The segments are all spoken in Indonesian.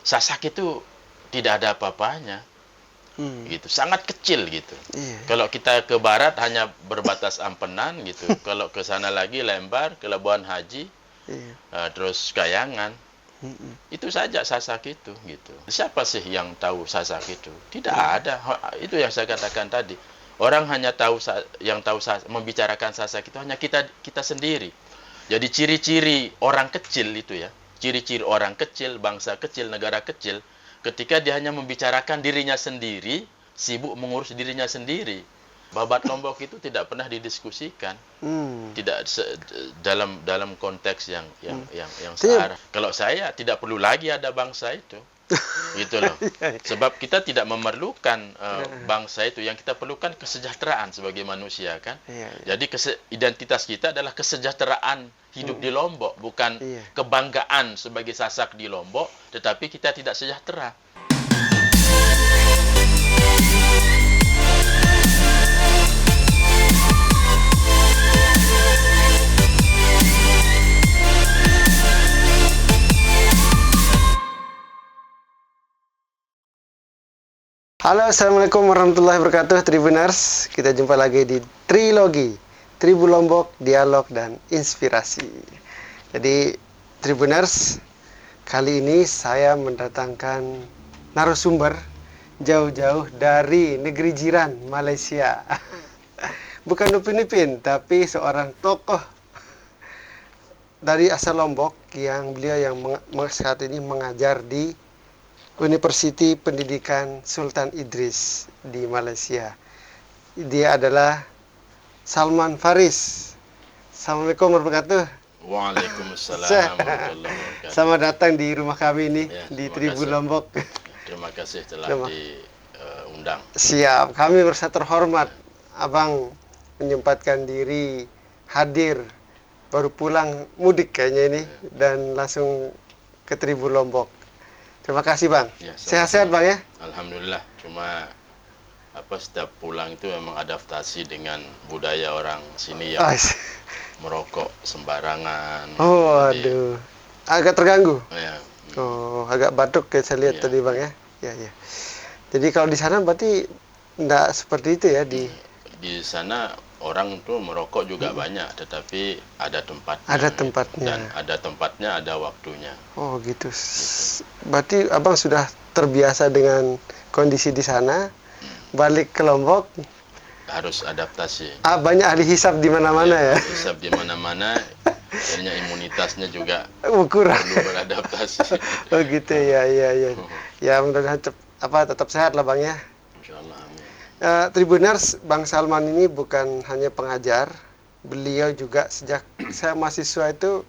Sasak itu tidak ada apa-apanya. Gitu, sangat kecil gitu. Kalau kita ke barat hanya berbatas Ampenan gitu. Kalau ke sana lagi Lembar, ke Labuan Haji, terus Kayangan. Itu saja Sasak itu gitu. Siapa sih yang tahu Sasak itu? Tidak ada. Itu yang saya katakan tadi. Orang hanya tahu yang tahu membicarakan Sasak itu hanya kita sendiri. Jadi ciri-ciri orang kecil itu ya. Ciri-ciri orang kecil, bangsa kecil, negara kecil, ketika dia hanya membicarakan dirinya sendiri, sibuk mengurus dirinya sendiri. Babat Lombok itu tidak pernah didiskusikan. Tidak dalam konteks yang searah. Kalau saya tidak perlu lagi ada bangsa itu. Gitu loh. Sebab kita tidak memerlukan bangsa itu, yang kita perlukan kesejahteraan sebagai manusia kan. Jadi identitas kita adalah kesejahteraan hidup di Lombok, bukan kebanggaan sebagai Sasak di Lombok, tetapi kita tidak sejahtera. Halo, assalamualaikum warahmatullahi wabarakatuh, Tribuners. Kita jumpa lagi di Trilogi, Tribu Lombok, Dialog dan Inspirasi. Jadi, Tribuners, kali ini saya mendatangkan narasumber jauh-jauh dari negeri jiran, Malaysia. Bukan Upin Ipin, tapi seorang tokoh dari asal Lombok yang beliau saat ini mengajar di Universiti Pendidikan Sultan Idris di Malaysia. Dia adalah Salman Faris. Assalamualaikum warahmatullahi wabarakatuh. Waalaikumsalam warahmatullahi wabarakatuh. Selamat datang di rumah kami ini di Tribu kasih. Lombok. Terima kasih telah diundang. Siap, kami merasa terhormat. Abang menyempatkan diri hadir, baru pulang mudik kayaknya ini, dan langsung ke Tribu Lombok. Terima kasih Bang. Sehat-sehat Bang ya? Alhamdulillah. Cuma setiap pulang itu memang adaptasi dengan budaya orang sini yang merokok sembarangan. Oh, aduh. Agak terganggu? Ya. Oh, agak batuk kayak saya lihat tadi Bang ya? Ya. Jadi kalau di sana berarti enggak seperti itu ya di sana orang tuh merokok juga banyak, tetapi ada tempatnya. Ada tempatnya. Dan ada tempatnya, ada waktunya. Oh gitu. Berarti Abang sudah terbiasa dengan kondisi di sana. Balik ke Lombok harus adaptasi. Banyak ahli hisab di mana-mana ya. Hisab di mana-mana. Akhirnya imunitasnya juga kurang. Perlu beradaptasi. Oh gitu ya. Ya mudah-mudahan tetap sehat lah Bang ya. Insyaallah. Tribuners, Bang Salman ini bukan hanya pengajar, beliau juga sejak saya mahasiswa itu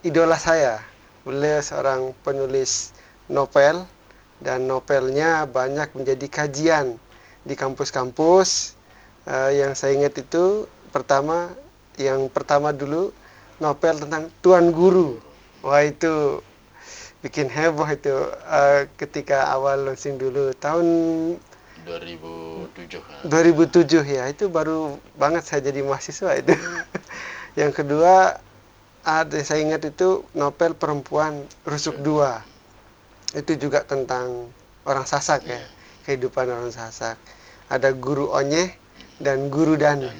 idola saya. Beliau seorang penulis novel, dan novelnya banyak menjadi kajian di kampus-kampus. Yang saya ingat itu yang pertama dulu novel tentang Tuan Guru. Wah itu bikin heboh itu ketika awal launching dulu tahun 2007 ya, itu baru banget saya jadi mahasiswa itu. Yang kedua saya ingat itu novel Perempuan Rusuk 2. Itu juga tentang orang Sasak ya, kehidupan orang Sasak. Ada Guru Onyeh dan Guru Dani.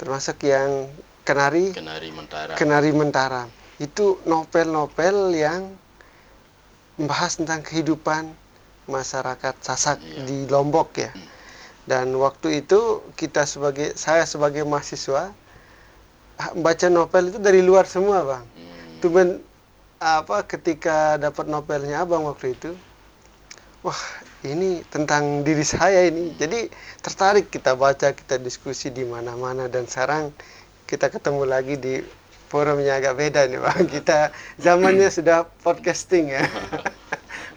Termasuk yang Kenari Mentara. Itu novel-novel yang membahas tentang kehidupan masyarakat Sasak di Lombok ya. Dan waktu itu saya sebagai mahasiswa baca novel itu dari luar semua Bang. Cuman ketika dapat novelnya Abang waktu itu, wah ini tentang diri saya ini. Jadi tertarik, kita baca, kita diskusi di mana-mana, dan sekarang kita ketemu lagi di forumnya agak beda nih Bang. Kita zamannya sudah podcasting ya.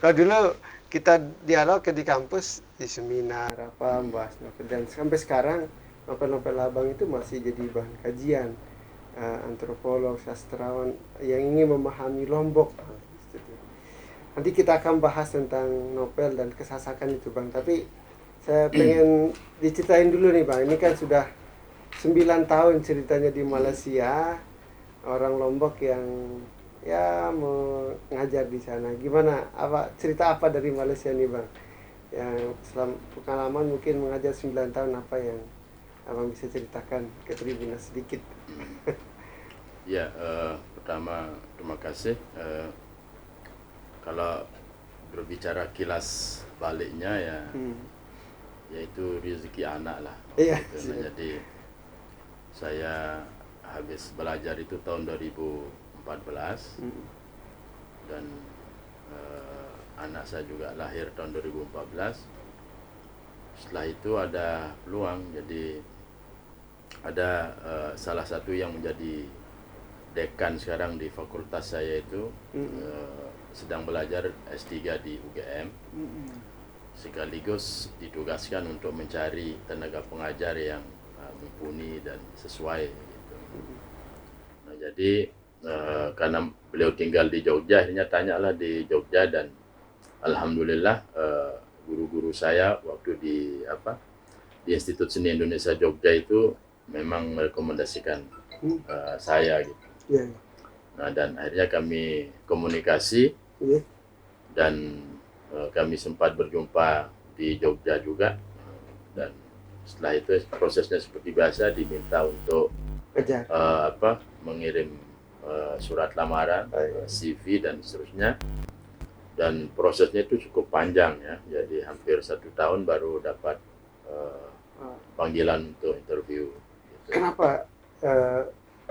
Kalau dulu kita dialog di kampus, di seminar membahas novel, dan sampai sekarang novel-novel Abang itu masih jadi bahan kajian antropolog, sastrawan yang ingin memahami Lombok. Nanti kita akan bahas tentang novel dan kesasakan itu Bang, tapi saya pengen diceritain dulu nih Bang. Ini kan sudah 9 tahun ceritanya di Malaysia, orang Lombok yang ya mengajar di sana. Gimana? Cerita apa dari Malaysia nih Bang? Yang selama pengalaman mungkin mengajar 9 tahun, apa yang Abang bisa ceritakan ke Tribuners sedikit? Ya, pertama terima kasih. Kalau berbicara kilas baliknya ya, yaitu rezeki anak lah. Iya. Gitu. Nah, jadi saya habis belajar itu tahun 2014 dan anak saya juga lahir tahun 2014. Setelah itu ada peluang, jadi ada salah satu yang menjadi dekan sekarang di fakultas saya itu sedang belajar S3 di UGM, sekaligus ditugaskan untuk mencari tenaga pengajar yang mumpuni dan sesuai gitu. Nah, jadi karena beliau tinggal di Jogja, akhirnya tanyalah di Jogja, dan alhamdulillah guru-guru saya waktu di Institut Seni Indonesia Jogja itu memang merekomendasikan saya gitu. Yeah. Nah, dan akhirnya kami komunikasi, dan kami sempat berjumpa di Jogja juga, dan setelah itu prosesnya seperti biasa, diminta untuk mengirim surat lamaran, CV dan seterusnya. Dan prosesnya itu cukup panjang ya, jadi hampir 1 tahun baru dapat panggilan untuk interview gitu. Kenapa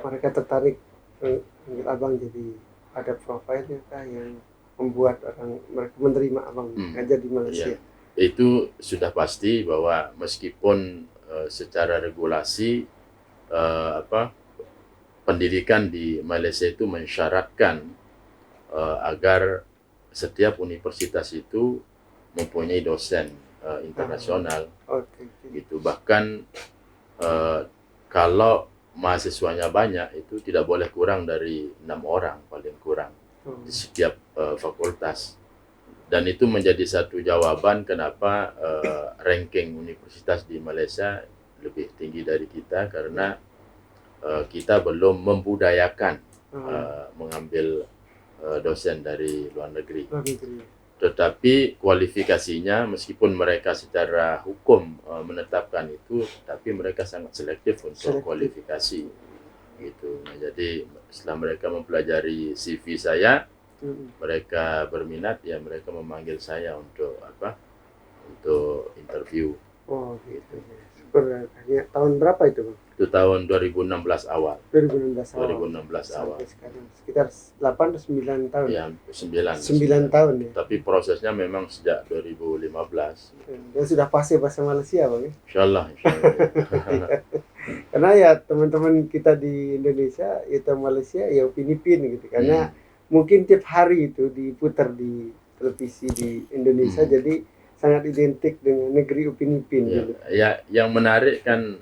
mereka tertarik panggil Abang? Jadi ada profilnya kah yang membuat orang mereka menerima Abang ngajar di Malaysia? Ya, itu sudah pasti bahwa meskipun secara regulasi pendidikan di Malaysia itu mensyaratkan agar setiap universitas itu mempunyai dosen internasional, gitu. Bahkan kalau mahasiswanya banyak, itu tidak boleh kurang dari 6 orang paling kurang di setiap fakultas. Dan itu menjadi satu jawaban kenapa ranking universitas di Malaysia lebih tinggi dari kita, karena kita belum membudayakan mengambil dosen dari luar negeri. Tetapi kualifikasinya, meskipun mereka secara hukum menetapkan itu, tapi mereka sangat selektif untuk kualifikasi gitu. Nah, jadi setelah mereka mempelajari CV saya, mereka berminat, ya mereka memanggil saya untuk untuk interview. Oh gitu. Tahun berapa itu Bang? Itu tahun 2016 awal. 2016 awal. Sekarang sekitar 8 atau 9 tahun. Ya, 9 tahun ya. Tapi prosesnya memang sejak 2015. Dan sudah pasti bahasa Malaysia Bang ya? Insyaallah. Karena ya teman-teman kita di Indonesia, itu Malaysia ya Filipina gitu. Karena mungkin tiap hari itu diputar di televisi di Indonesia, jadi sangat identik dengan negeri Upin Ipin. Ya, gitu. Ya, yang menarik kan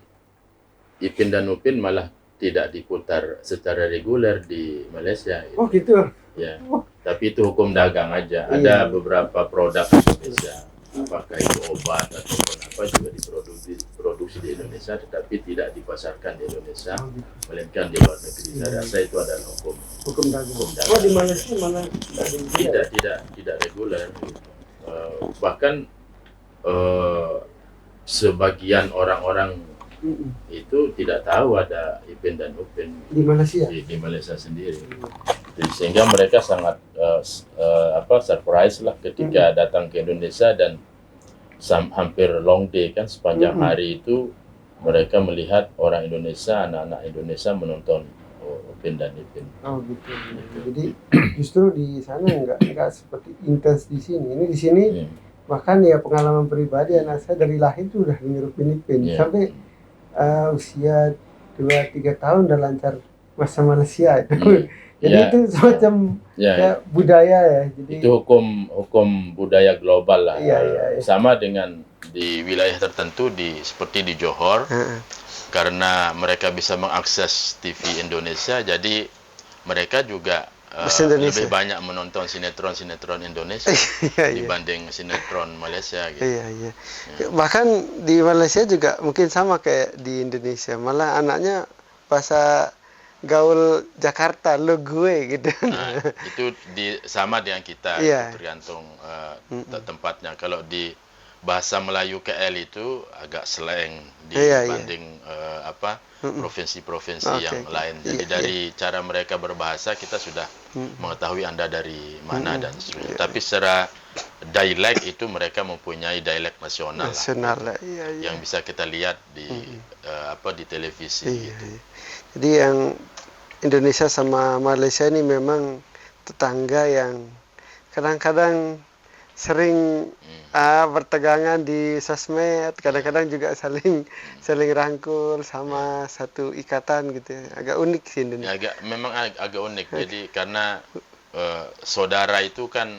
Ipin dan Upin malah tidak diputar secara reguler di Malaysia. Gitu. Oh gitu. Ya, tapi itu hukum dagang aja. Ada beberapa produk Indonesia, apakah itu obat ataupun apa, juga diproduksi di Indonesia, tetapi tidak dipasarkan di Indonesia, melainkan di luar negeri. Saya rasa itu adalah hukum dagang. Oh, di Malaysia malah tidak reguler. Bahkan sebagian orang-orang itu tidak tahu ada Ipin dan Upin di Malaysia, di Malaysia sendiri. Jadi, sehingga mereka sangat surprise lah ketika datang ke Indonesia, dan hampir long day kan, sepanjang hari itu mereka melihat orang Indonesia, anak-anak Indonesia menonton Upin dan Ipin. Oh gitu. Jadi justru di sana enggak seperti intens di sini. Ini di sini bahkan ya pengalaman pribadi, anak saya dari lahir itu udah denger Upin Ipin sampai usia 2-3 tahun udah lancar bahasa Malaysia itu. Jadi itu semacam budaya ya. Jadi itu hukum budaya global lah. Iya. Sama dengan di wilayah tertentu seperti di Johor. Karena mereka bisa mengakses TV Indonesia, jadi mereka juga lebih banyak menonton sinetron Indonesia dibanding sinetron Malaysia gitu. Iya. Bahkan di Malaysia juga mungkin sama kayak di Indonesia, malah anaknya bahasa gaul Jakarta, lo gue gitu. Nah, itu sama dengan kita, Iya. itu tergantung tempatnya. Kalau di bahasa Melayu KL itu agak slang Iya, iya. dibanding provinsi-provinsi Oke, yang oke. lain. Jadi Iya, dari cara mereka berbahasa kita sudah mengetahui Anda dari mana dan seterusnya. Iya, Tapi secara dialek itu mereka mempunyai dialek nasional lah, nasional gitu, lah. Iya, iya. yang bisa kita lihat di di televisi Iya, gitu. iya. Jadi yang Indonesia sama Malaysia ini memang tetangga yang kadang-kadang sering bertegangan di sosmed, kadang-kadang juga saling rangkul sama satu ikatan gitu. Agak unik sih Indonesia. Memang agak unik. Jadi karena saudara itu kan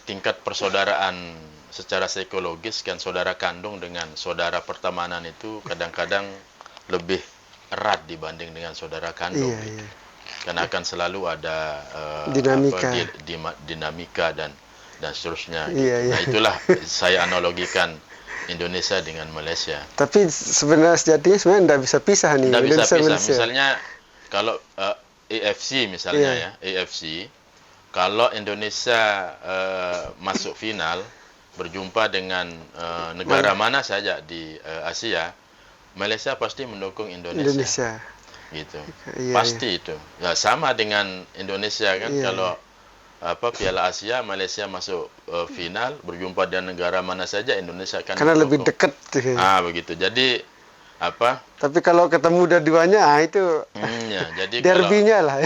tingkat persaudaraan secara psikologis kan, saudara kandung dengan saudara pertemanan itu kadang-kadang lebih erat dibanding dengan saudara kandung. Iya, Gitu. iya. Karena akan selalu ada Dinamika. dinamika dan seterusnya. Gitu. Iya, iya. Nah itulah saya analogikan Indonesia dengan Malaysia. Tapi sebenarnya sejatinya sebenarnya tidak bisa pisah nih. Tidak bisa pisah. Malaysia. Misalnya kalau AFC misalnya Iya. AFC, kalau Indonesia masuk final berjumpa dengan negara mana saja di Asia, Malaysia pasti mendukung Indonesia. Gitu. Iya, Pasti itu. Ya sama dengan Indonesia kan, Iya, kalau Piala Asia Malaysia masuk final berjumpa dengan negara mana saja, Indonesia akan karena lebih mendukung. dekat. Begitu. Jadi Tapi kalau ketemu dua-duanya itu ya, jadi derbynya lah.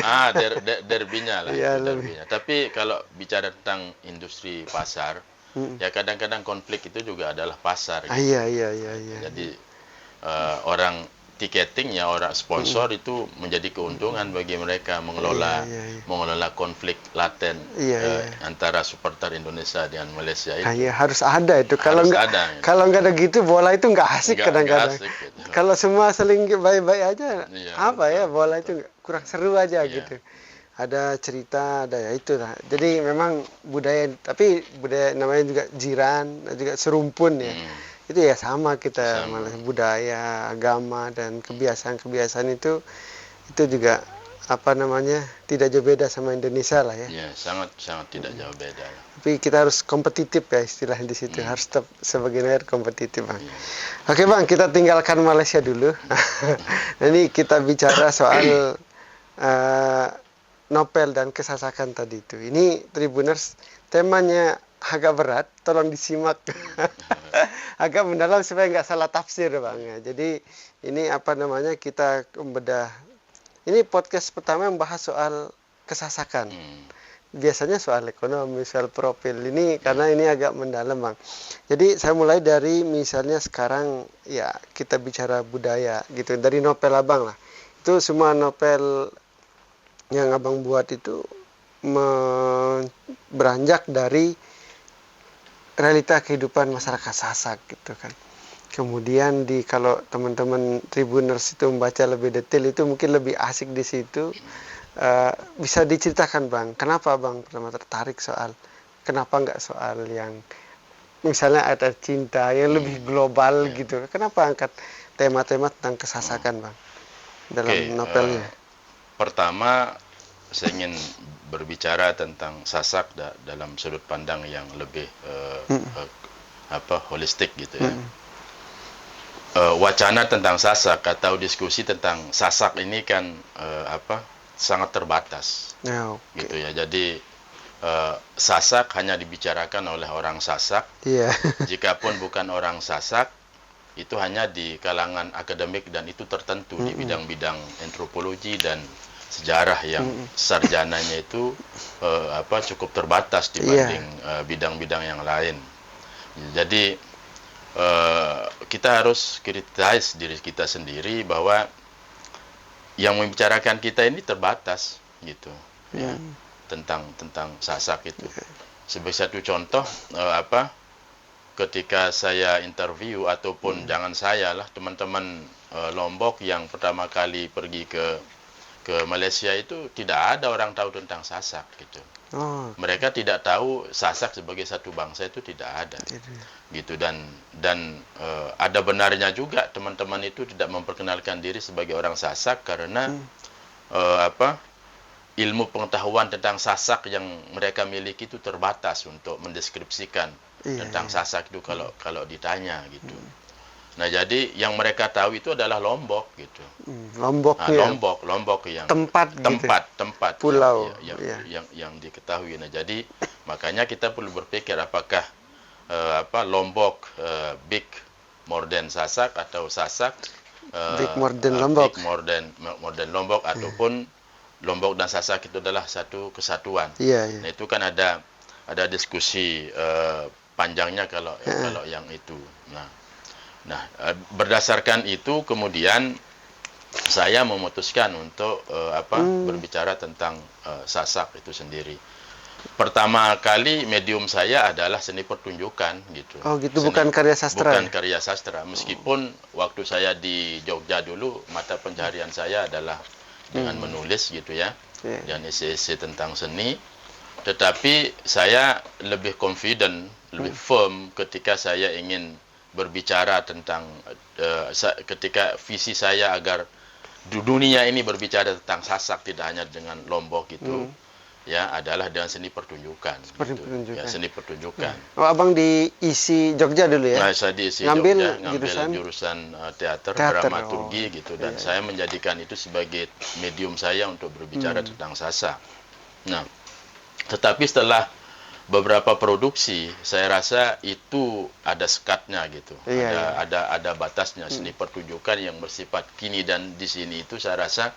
derbynya lah. Iya, Itu lebih. derbynya. Tapi kalau bicara tentang industri pasar, ya kadang-kadang konflik itu juga adalah pasar. Gitu. Iya. Jadi orang tiketing ya, orang sponsor itu menjadi keuntungan bagi mereka mengelola konflik laten antara supporter Indonesia dengan Malaysia itu. Iya, harus ada itu. Kalau Harus nggak ada, gitu. kalau nggak ada gitu bola itu nggak asik kadang-kadang. Nggak asik, gitu. Kalau semua saling baik-baik aja, Iya, bola itu kurang seru aja Iya. gitu. Ada cerita, ada ya itu lah. Jadi memang budaya, tapi budaya namanya juga jiran, juga serumpun ya. Itu ya sama kita, malah budaya, agama dan kebiasaan-kebiasaan itu juga tidak jauh beda sama Indonesia lah ya. Ya, sangat tidak jauh beda. Tapi kita harus kompetitif ya istilah di situ, harus tetap sebagai negara kompetitif, Bang. Oke, Bang, kita tinggalkan Malaysia dulu. Ini kita bicara soal Nopel dan kesasakan tadi itu. Ini Tribuners, temanya agak berat, tolong disimak. Agak mendalam supaya nggak salah tafsir, Bang. Jadi ini kita membedah. Ini podcast pertama yang bahas soal kesasakan. Biasanya soal ekonomi, soal profil. Ini karena ini agak mendalam, Bang. Jadi saya mulai dari misalnya sekarang ya kita bicara budaya gitu, dari novel Abang lah. Itu semua novel yang Abang buat itu beranjak dari realita kehidupan masyarakat Sasak gitu kan. Kemudian kalau teman-teman Tribuners itu membaca lebih detail itu mungkin lebih asik di situ. Bisa diceritakan, Bang, kenapa Bang pertama tertarik kenapa nggak soal yang misalnya ada cinta yang lebih global gitu. Kenapa angkat tema-tema tentang kesasakan, Bang, dalam novelnya? Pertama saya ingin berbicara tentang Sasak dalam sudut pandang yang lebih holistik gitu ya. Wacana tentang Sasak atau diskusi tentang Sasak ini kan sangat terbatas. Gitu ya. Jadi Sasak hanya dibicarakan oleh orang Sasak. Iya. Jikapun bukan orang Sasak, itu hanya di kalangan akademik dan itu tertentu di bidang-bidang antropologi dan sejarah yang sarjananya itu cukup terbatas dibanding bidang-bidang yang lain. Jadi kita harus criticize diri kita sendiri bahwa yang membicarakan kita ini terbatas gitu ya, tentang Sasak itu. Sebagai satu contoh ketika saya interview ataupun jangan saya lah, teman-teman Lombok yang pertama kali pergi ke Malaysia itu tidak ada orang tahu tentang Sasak gitu. Mereka tidak tahu Sasak sebagai satu bangsa itu tidak ada. Gitu dan ada benarnya juga teman-teman itu tidak memperkenalkan diri sebagai orang Sasak karena apa ilmu pengetahuan tentang Sasak yang mereka miliki itu terbatas untuk mendeskripsikan tentang Sasak itu kalau ditanya gitu. Nah, jadi yang mereka tahu itu adalah Lombok gitu. Lombok yang tempat pulau yang diketahui. Nah, jadi makanya kita perlu berpikir apakah Lombok big more than Sasak atau Sasak big more than Lombok. Big more than Lombok ataupun Lombok dan Sasak itu adalah satu kesatuan. Nah, itu kan ada diskusi panjangnya kalau yang itu. Nah, berdasarkan itu kemudian saya memutuskan untuk berbicara tentang Sasak itu sendiri. Pertama kali medium saya adalah seni pertunjukan gitu. Oh gitu, bukan karya sastra. Bukan karya sastra. Meskipun waktu saya di Jogja dulu mata pencaharian saya adalah dengan menulis gitu ya, dan esai-esai tentang seni. Tetapi saya lebih confident, lebih firm ketika saya ingin berbicara tentang ketika visi saya agar dunia ini berbicara tentang Sasak tidak hanya dengan Lombok gitu. Ya, adalah dengan seni pertunjukan. Ya, seni pertunjukan. Oh, Abang di ISI Jogja dulu ya? Nah, saya di ISI Jogja, ngambil jurusan teater, dramaturgi gitu, dan saya menjadikan itu sebagai medium saya untuk berbicara tentang Sasak. Nah, tetapi setelah beberapa produksi, saya rasa itu ada sekatnya gitu. Ada batasnya. Seni pertunjukan yang bersifat kini dan di sini itu saya rasa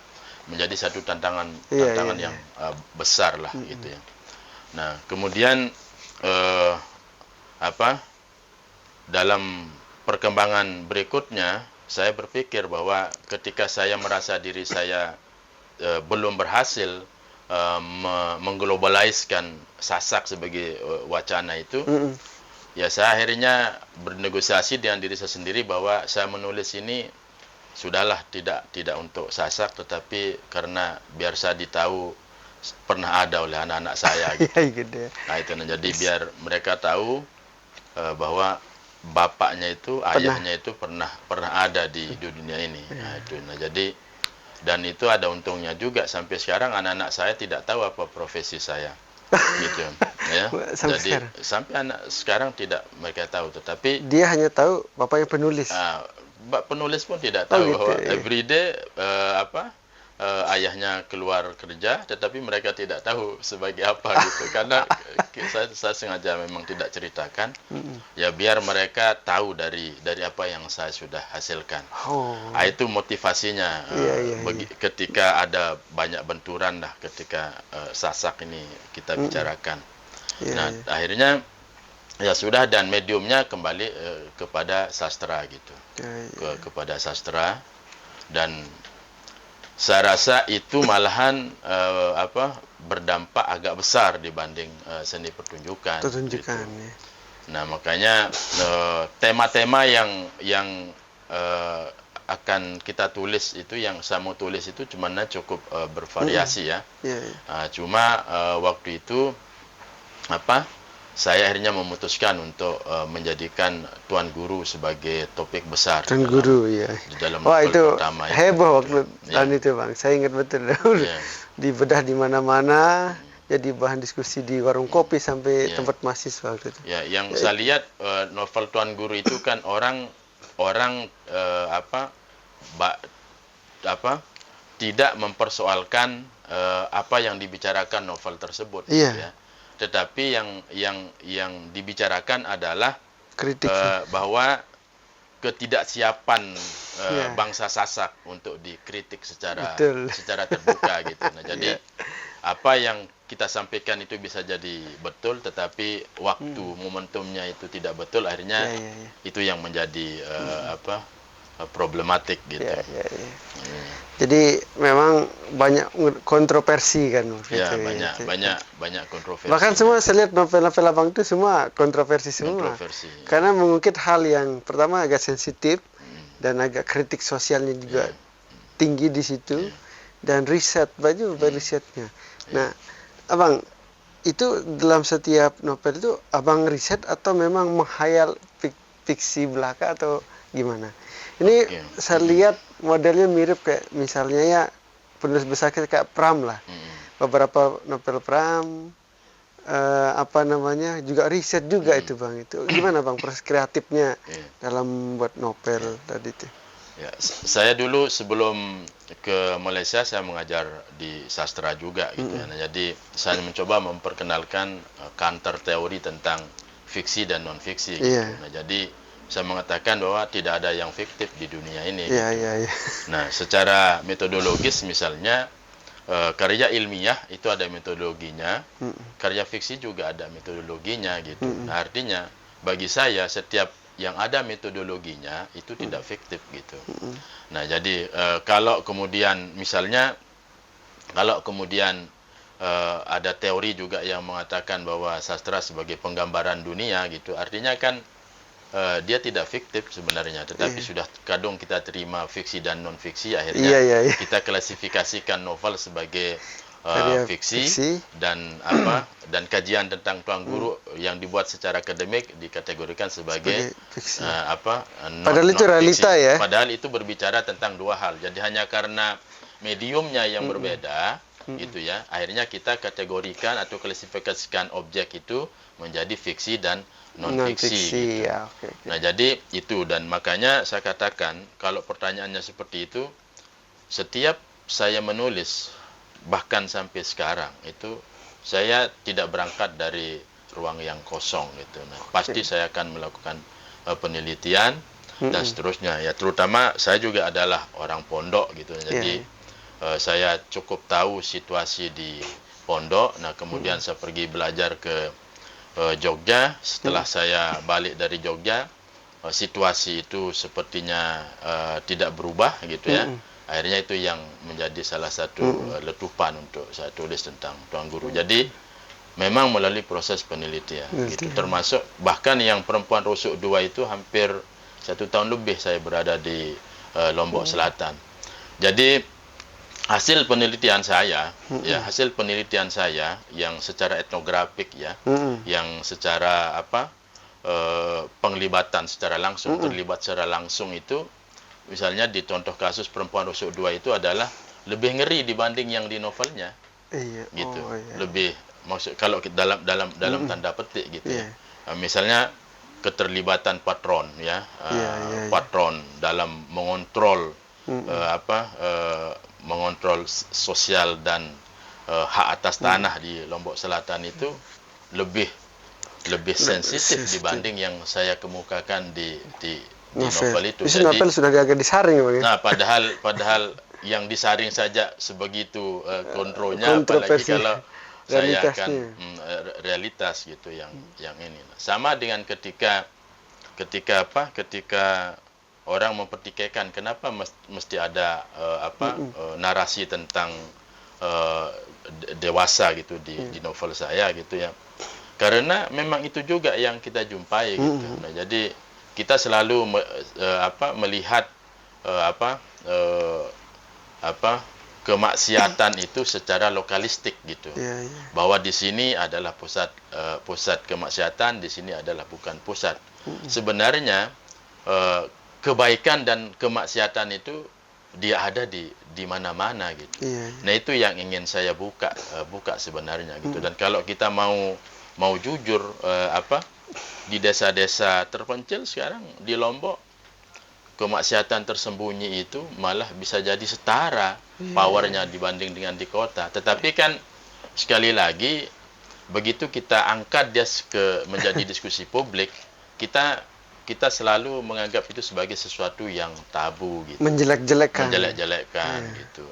menjadi satu tantangan yang besar lah gitu ya. Nah, kemudian dalam perkembangan berikutnya saya berpikir bahwa ketika saya merasa diri saya belum berhasil mengglobaliskan Sasak sebagai wacana itu, ya saya akhirnya bernegosiasi dengan diri saya sendiri bahwa saya menulis ini sudahlah tidak untuk Sasak, tetapi karena biar saya ditahu pernah ada oleh anak-anak saya gitu. Nah itu, jadi biar mereka tahu bahwa bapaknya itu, ayahnya itu pernah ada di dunia ini. Nah itu, jadi dan itu ada untungnya juga, sampai sekarang anak-anak saya tidak tahu apa profesi saya gitu ya. Sampai anak sekarang tidak mereka tahu, tetapi dia hanya tahu bapaknya penulis. Penulis pun tidak tahu bahwa everyday ayahnya keluar kerja, tetapi mereka tidak tahu sebagai apa gitu. Karena saya sengaja memang tidak ceritakan, ya biar mereka tahu dari apa yang saya sudah hasilkan. Itu motivasinya. Ketika ada banyak benturan lah ketika Sasak ini kita bicarakan. Nah, akhirnya ya sudah, dan mediumnya kembali kepada sastra gitu. Kepada sastra, dan saya rasa itu malahan berdampak agak besar dibanding seni pertunjukan. Gitu. Nah, makanya tema-tema yang akan kita tulis itu, yang saya mau tulis itu cukup bervariasi ya. Cuma waktu itu saya akhirnya memutuskan untuk menjadikan Tuan Guru sebagai topik besar. Tuan Guru, di dalam wah itu pertama heboh waktu tahun itu Bang. Saya ingat betul. Dibedah di mana-mana, jadi bahan diskusi di warung kopi sampai tempat mahasiswa waktu itu. Ya, yang saya lihat novel Tuan Guru itu kan orang tidak mempersoalkan apa yang dibicarakan novel tersebut. Ya. Tetapi yang dibicarakan adalah kritik bahwa ketidaksiapan bangsa Sasak untuk dikritik secara terbuka gitu. Nah, jadi apa yang kita sampaikan itu bisa jadi betul, tetapi waktu momentumnya itu tidak betul, akhirnya itu yang menjadi problematik gitu. Jadi memang banyak kontroversi kan. Ya, banyak kontroversi. Bahkan semua saya lihat novel-novel Abang itu semua kontroversi semua. Karena mengungkit hal yang pertama agak sensitif dan agak kritik sosialnya juga tinggi di situ, dan risetnya. Nah, Abang itu dalam setiap novel itu Abang riset atau memang menghayal fiksi belaka atau gimana? Ini saya lihat modelnya mirip kayak misalnya ya penulis besar kita kayak Pram lah. Beberapa novel Pram, apa namanya, juga riset juga itu Bang. Itu gimana Bang proses kreatifnya dalam buat novel tadi itu? Ya, saya dulu sebelum ke Malaysia saya mengajar di sastra juga gitu ya. Nah, jadi saya mencoba memperkenalkan counter teori tentang fiksi dan non fiksi gitu. Nah, jadi saya mengatakan bahwa tidak ada yang fiktif di dunia ini. Gitu. Nah, secara metodologis misalnya karya ilmiah itu ada metodologinya, karya fiksi juga ada metodologinya gitu. Nah, artinya bagi saya setiap yang ada metodologinya itu tidak fiktif gitu. Nah, jadi kalau kemudian misalnya ada teori juga yang mengatakan bahwa sastra sebagai penggambaran dunia gitu, artinya kan dia tidak fiktif sebenarnya, tetapi sudah kadang kita terima fiksi dan non fiksi, akhirnya kita klasifikasikan novel sebagai fiksi dan kajian tentang Tuan Guru yang dibuat secara akademik dikategorikan sebagai padahal itu realita ya. Padahal itu berbicara tentang dua hal. Jadi hanya karena mediumnya yang berbeda gitu ya, akhirnya kita kategorikan atau klasifikasikan objek itu menjadi fiksi dan non fiksi gitu. Ya, Nah, jadi itu, dan makanya saya katakan kalau pertanyaannya seperti itu, setiap saya menulis bahkan sampai sekarang itu saya tidak berangkat dari ruang yang kosong gitu. Nah, pasti saya akan melakukan penelitian dan seterusnya ya, terutama saya juga adalah orang pondok gitu. Jadi saya cukup tahu situasi di pondok. Nah, kemudian saya pergi belajar ke Jogja. Setelah saya balik dari Jogja, situasi itu sepertinya tidak berubah gitu ya. Akhirnya itu yang menjadi salah satu letupan untuk saya tulis tentang Tuan Guru. Jadi memang melalui proses penelitian gitu. Termasuk bahkan yang Perempuan Rusuk 2 itu hampir 1 tahun lebih saya berada di Lombok Selatan. Jadi hasil penelitian saya yang secara etnografik ya, yang secara penglibatan secara langsung, terlibat secara langsung itu, misalnya di contoh kasus Perempuan Rusuk 2 itu adalah lebih ngeri dibanding yang di novelnya. Gitu. Lebih maksud kalau dalam tanda petik gitu ya. Misalnya keterlibatan patron ya. Patron dalam mengontrol mengontrol sosial dan hak atas tanah di Lombok Selatan itu lebih sensitif dibanding yang saya kemukakan di novel itu. Jadi novel sudah agak disaring ya, Bang. Nah, padahal yang disaring saja sebegitu kontrolnya, apalagi kalau saya akan realitas gitu yang ini. Sama dengan ketika orang mempertikaikan kenapa mesti ada narasi tentang dewasa gitu di novel saya gitu ya. Karena memang itu juga yang kita jumpai gitu. Nah, jadi kita selalu melihat kemaksiatan itu secara lokalistik gitu. Bahwa di sini adalah pusat kemaksiatan, di sini adalah bukan pusat. Sebenarnya kebaikan dan kemaksiatan itu dia ada di mana-mana gitu. Nah, itu yang ingin saya buka sebenarnya gitu. Dan kalau kita mau jujur di desa-desa terpencil sekarang di Lombok, kemaksiatan tersembunyi itu malah bisa jadi setara powernya dibanding dengan di kota. Tetapi kan sekali lagi begitu kita angkat dia menjadi diskusi publik, kita selalu menganggap itu sebagai sesuatu yang tabu gitu. Menjelek-jelekan gitu.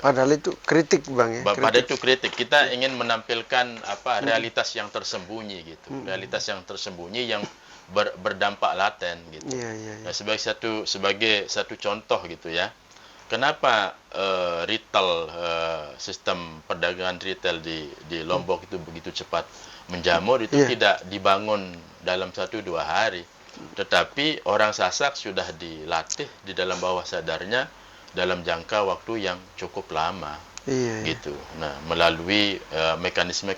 Padahal itu kritik, Bang ya. Padahal itu kritik. Kita ingin menampilkan realitas yang tersembunyi gitu. Realitas yang tersembunyi yang berdampak laten gitu. Nah, sebagai satu contoh gitu ya. Kenapa retail sistem perdagangan retail di Lombok itu begitu cepat menjamur, itu tidak dibangun dalam 1-2 hari. Tetapi orang Sasak sudah dilatih di dalam bawah sadarnya dalam jangka waktu yang cukup lama. Gitu. Nah, melalui mekanisme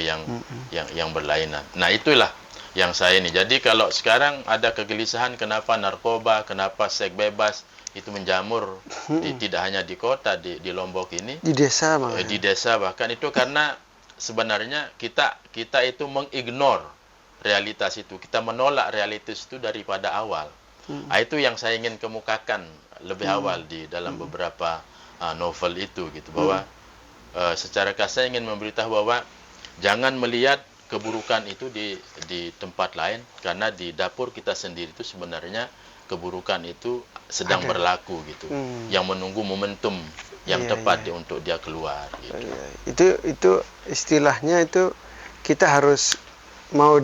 yang berlainan. Nah, itulah yang saya ini. Jadi kalau sekarang ada kegelisahan kenapa narkoba, kenapa seks bebas, itu menjamur tidak hanya di kota, di Lombok ini, di desa malah. di desa bahkan, itu karena sebenarnya kita itu mengignore realitas itu, kita menolak realitas itu daripada awal. Itu yang saya ingin kemukakan lebih awal di dalam beberapa novel itu gitu, bahwa secara kasar ingin memberitahu bahwa jangan melihat keburukan itu di tempat lain, karena di dapur kita sendiri itu sebenarnya keburukan itu sedang berlaku gitu, yang menunggu momentum yang tepat untuk dia keluar gitu. Itu istilahnya itu kita harus mau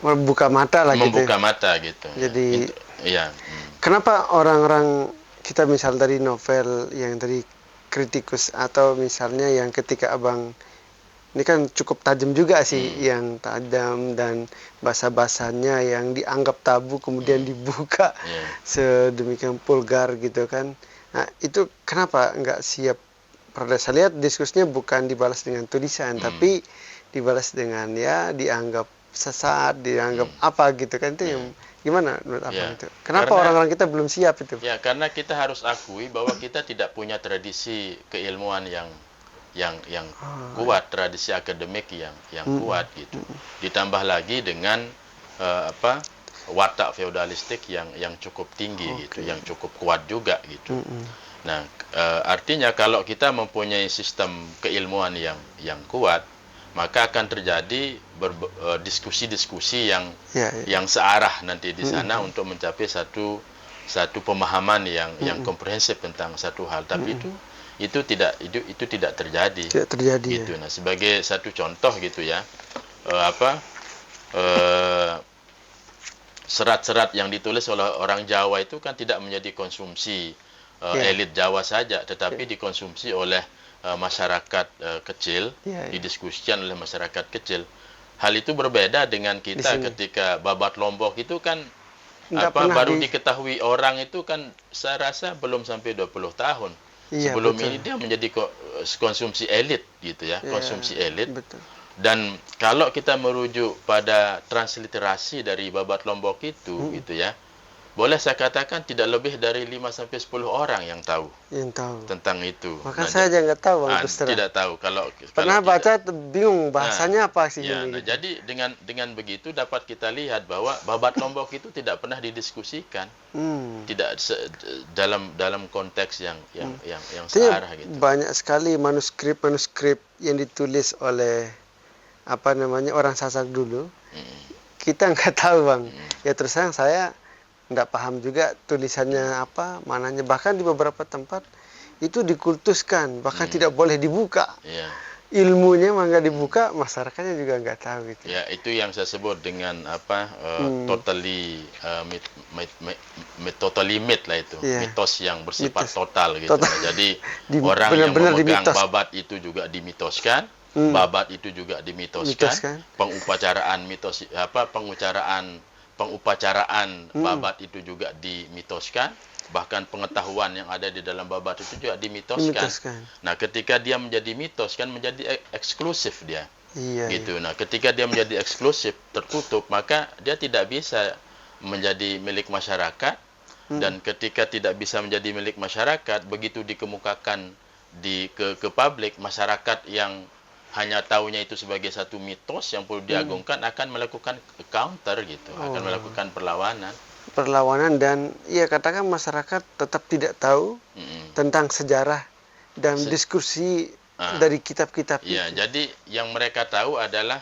membuka mata lah gitu. Membuka mata gitu. Jadi ya. Kenapa orang-orang kita misal dari novel yang dari kritikus, atau misalnya yang ketika abang ini kan cukup tajam juga sih, yang tajam dan bahasa-bahasanya yang dianggap tabu kemudian dibuka sedemikian vulgar gitu kan. Nah itu kenapa nggak siap? Pada saya lihat diskusinya bukan dibalas dengan tulisan, tapi dibalas dengan ya dianggap sesat, dianggap apa gitu kan, itu yang gimana menurut abang itu? Kenapa orang-orang kita belum siap itu? Ya karena kita harus akui bahwa kita tidak punya tradisi keilmuan yang kuat, tradisi akademik yang kuat gitu. Ditambah lagi dengan watak feodalistik yang cukup tinggi gitu, yang cukup kuat juga gitu. Nah, artinya kalau kita mempunyai sistem keilmuan yang kuat, maka akan terjadi diskusi-diskusi yang searah nanti di sana untuk mencapai satu pemahaman yang komprehensif tentang satu hal. Tapi itu tidak terjadi. Tidak terjadi. Gitu. Nah, sebagai satu contoh gitu ya, serat-serat yang ditulis oleh orang Jawa itu kan tidak menjadi konsumsi elit Jawa saja, tetapi dikonsumsi oleh masyarakat kecil, didiskusikan oleh masyarakat kecil. Hal itu berbeda dengan kita ketika Babat Lombok itu kan baru diketahui orang itu kan saya rasa belum sampai 20 tahun. Sebelum ini dia menjadi konsumsi elit gitu ya, konsumsi elit. Betul. Dan kalau kita merujuk pada transliterasi dari Babat Lombok itu gitu ya, boleh saya katakan tidak lebih dari 5 sampai 10 orang yang tahu tentang itu. Maka saya aja nggak tahu, Bang, tidak tahu. Kalau pernah baca bingung bahasanya apa sih ini. Gitu. Jadi dengan begitu dapat kita lihat bahwa Babat Lombok itu tidak pernah didiskusikan. Tidak dalam konteks yang searah gitu. Banyak sekali manuskrip yang ditulis oleh orang Sasak dulu. Kita nggak tahu, Bang. Ya terus terang saya nggak paham juga tulisannya apa, mananya. Bahkan di beberapa tempat itu dikultuskan, bahkan tidak boleh dibuka. Ilmunya mah nggak dibuka, masyarakatnya juga nggak tahu gitu. Ya itu yang saya sebut dengan totally myth lah itu, mitos yang bersifat total gitu. Nah, jadi orang yang memegang Babat itu juga dimitoskan, Babat itu juga dimitoskan, pengupacaraan Babat itu juga dimitoskan, bahkan pengetahuan yang ada di dalam Babat itu juga dimitoskan. Nah, ketika dia menjadi mitos kan menjadi eksklusif dia. Gitu. Nah, ketika dia menjadi eksklusif, tertutup, maka dia tidak bisa menjadi milik masyarakat. Dan ketika tidak bisa menjadi milik masyarakat, begitu dikemukakan ke publik, masyarakat yang hanya tahunya itu sebagai satu mitos yang perlu diagungkan akan melakukan counter gitu, akan melakukan perlawanan dan katakan masyarakat tetap tidak tahu tentang sejarah dan diskusi dari kitab-kitab itu. Jadi yang mereka tahu adalah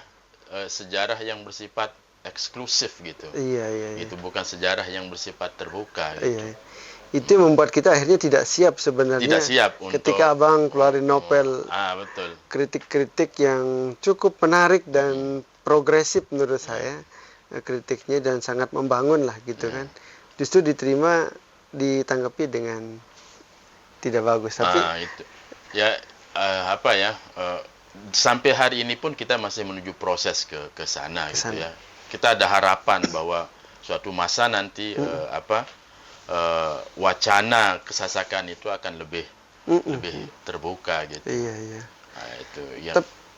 sejarah yang bersifat eksklusif gitu. Itu bukan sejarah yang bersifat terbuka gitu. Itu membuat kita akhirnya tidak siap sebenarnya. Tidak siap ketika abang keluarin novel betul. kritik-kritik yang cukup menarik dan progresif menurut saya kritiknya, dan sangat membangun lah gitu kan. Justru ditanggapi dengan tidak bagus. Tapi itu. Sampai hari ini pun kita masih menuju proses ke sana gitu ya. Kita ada harapan bahwa suatu masa nanti wacana kesasakan itu akan lebih terbuka gitu. Nah, itu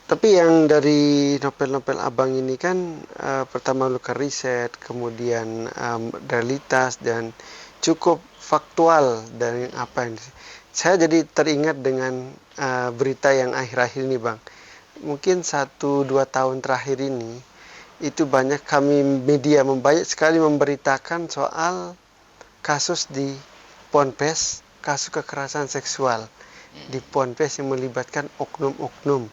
tapi yang dari novel-novel abang ini kan pertama luka riset, kemudian realitas, dan cukup faktual dari apa yang saya jadi teringat dengan berita yang akhir-akhir ini, Bang. Mungkin 1-2 tahun terakhir ini itu banyak kami media banyak sekali memberitakan soal kasus di Ponpes, kasus kekerasan seksual di Ponpes yang melibatkan oknum-oknum.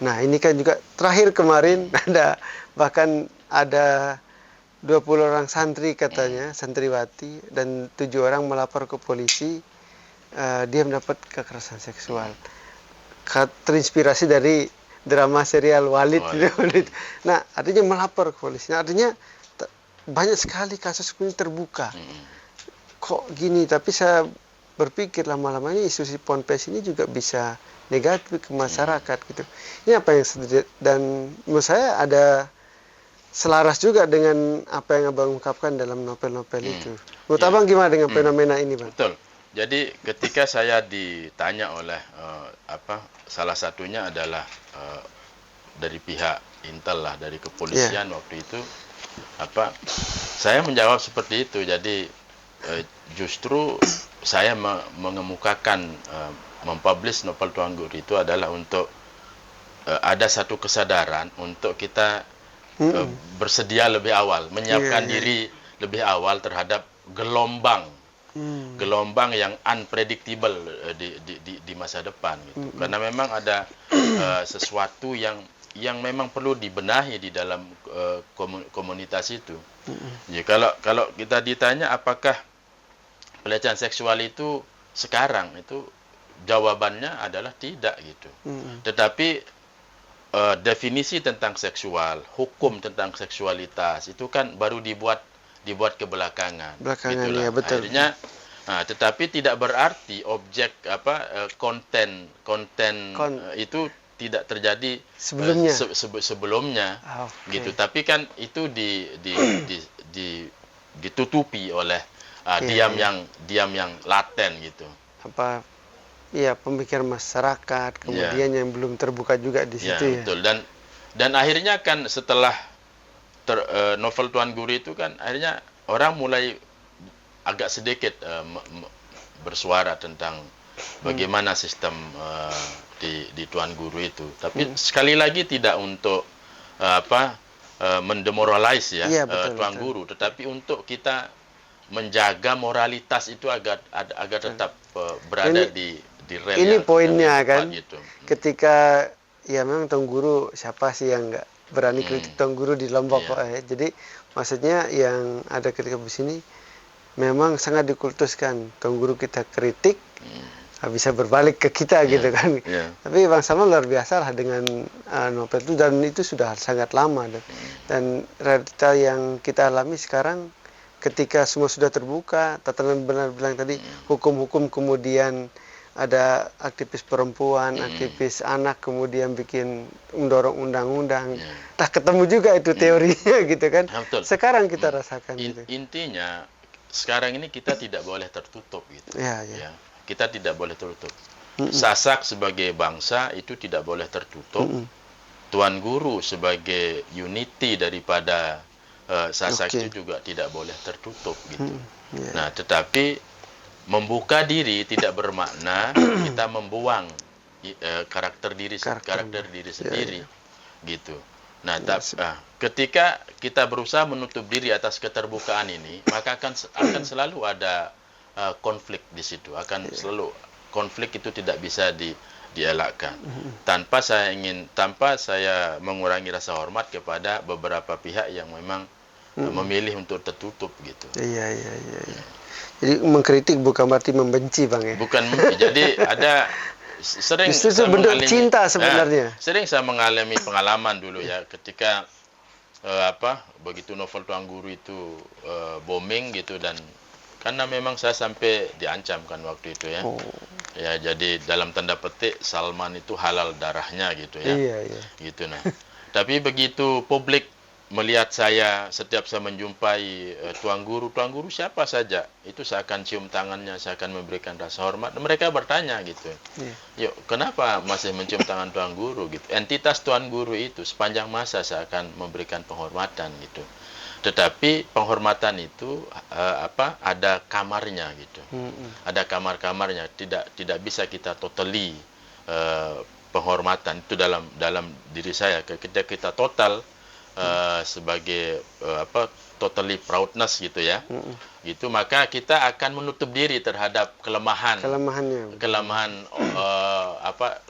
Nah, ini kan juga terakhir kemarin bahkan ada 20 orang santri katanya, santriwati, dan 7 orang melapor ke polisi, dia mendapat kekerasan seksual. Terinspirasi dari drama serial Walid. Nah, artinya melapor ke polisi. Nah, artinya banyak sekali kasus ini terbuka. Kok gini? Tapi saya berpikir lama-lama ini isu si Ponpes ini juga bisa negatif ke masyarakat gitu. Ini apa yang dan menurut saya ada selaras juga dengan apa yang Abang ungkapkan dalam novel-novel itu. Menurut Abang gimana dengan fenomena ini, Bang? Betul. Jadi ketika saya ditanya oleh salah satunya adalah dari pihak Intel lah, dari kepolisian waktu itu, saya menjawab seperti itu. Jadi justru saya mengemukakan mempublish novel Tuan Guru itu adalah untuk ada satu kesadaran untuk kita bersedia lebih awal, menyiapkan diri lebih awal terhadap gelombang yang unpredictable di masa depan gitu. Karena memang ada sesuatu yang memang perlu dibenahi di dalam komunitas itu. Jadi kalau kita ditanya apakah pelecehan seksual itu sekarang, itu jawabannya adalah tidak gitu. Tetapi definisi tentang seksual, hukum tentang seksualitas itu kan baru dibuat kebelakangan. Ya, betul. Akhirnya, tetapi tidak berarti objek konten itu tidak terjadi sebelumnya, gitu. Tapi kan itu ditutupi oleh diam yang laten gitu. Pemikiran masyarakat, kemudian yang belum terbuka juga di situ. Betul. Dan akhirnya kan setelah novel Tuan Guru itu kan akhirnya orang mulai agak sedikit bersuara tentang bagaimana sistem di Tuan Guru itu. Tapi sekali lagi tidak untuk mendemoralize Tuan Guru, tetapi untuk kita menjaga moralitas itu agar tetap berada di rel. Ini poinnya kan, gitu. Ketika memang Tuan Guru, siapa sih yang nggak berani kritik Tuan Guru di Lombok kok Jadi maksudnya yang ada ketika di sini memang sangat dikultuskan. Tuan Guru kita kritik, bisa berbalik ke kita gitu kan. Tapi Bang Salman luar biasa lah dengan novel itu, dan itu sudah sangat lama. Dan realita yang kita alami sekarang, ketika semua sudah terbuka, tatanan benar bilang tadi, hukum-hukum, kemudian ada aktivis perempuan, aktivis anak, kemudian mendorong undang-undang. Ketemu juga itu teorinya gitu kan. Sekarang kita rasakan gitu. Intinya sekarang ini kita tidak boleh tertutup gitu. Kita tidak boleh tertutup. Sasak sebagai bangsa itu tidak boleh tertutup. Tuan Guru sebagai unity daripada Sasak itu juga tidak boleh tertutup gitu. Nah, tetapi membuka diri tidak bermakna kita membuang karakter diri sendiri, gitu. Nah, ketika kita berusaha menutup diri atas keterbukaan ini, maka akan selalu ada konflik di situ. Selalu konflik itu tidak bisa dielakkan. Tanpa saya mengurangi rasa hormat kepada beberapa pihak yang memang memilih untuk tertutup gitu. Iya. Jadi mengkritik bukan berarti membenci, Bang ya. Bukan membenci. Jadi ada sering itu bentuk cinta sebenarnya. Sering saya mengalami pengalaman dulu ya, ketika begitu novel Tuan Guru itu booming gitu, dan karena memang saya sampai diancam kan waktu itu ya. Ya, jadi dalam tanda petik Salman itu halal darahnya gitu ya. Iya. Gitu nah. Tapi begitu publik melihat saya setiap saya menjumpai tuan guru siapa saja, itu saya akan cium tangannya, saya akan memberikan rasa hormat. Mereka bertanya gitu, yuk kenapa masih mencium tangan tuan guru gitu? Entitas tuan guru itu sepanjang masa saya akan memberikan penghormatan gitu. Tetapi penghormatan itu ada kamarnya gitu, ada kamar-kamarnya. Tidak bisa kita totally penghormatan itu dalam diri saya. Ketika kita total sebagai totally proudness gitu ya, gitu, maka kita akan menutup diri terhadap kelemahan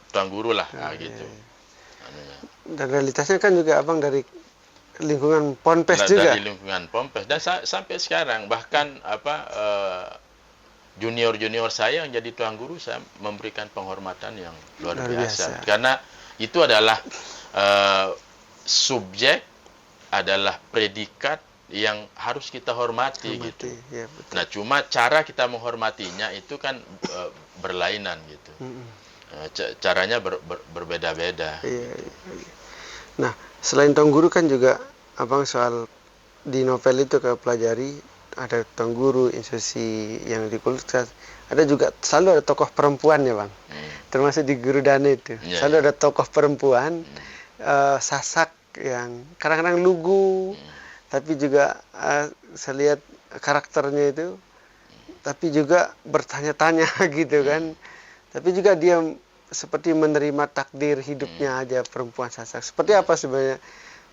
tuan guru lah, gitu. Dan realitasnya kan juga abang dari lingkungan Ponpes juga. Dari lingkungan Ponpes dan sampai sekarang bahkan junior saya yang jadi tuan guru, saya memberikan penghormatan yang luar biasa. Karena itu adalah subjek, adalah predikat yang harus kita hormati gitu. Ya, betul. Nah, cuma cara kita menghormatinya itu kan berlainan gitu. Caranya berbeda-beda. Iya. Nah, selain tuan guru kan juga abang soal di novel itu ke pelajari ada tuan guru, institusi yang di kulkas, ada juga selalu ada tokoh perempuan ya bang. Termasuk di Guru Dana itu selalu ada tokoh perempuan, Sasak yang kadang-kadang lugu, tapi juga saya lihat karakternya itu, tapi juga bertanya-tanya gitu kan, tapi juga dia seperti menerima takdir hidupnya aja perempuan Sasak. Seperti apa sebenarnya?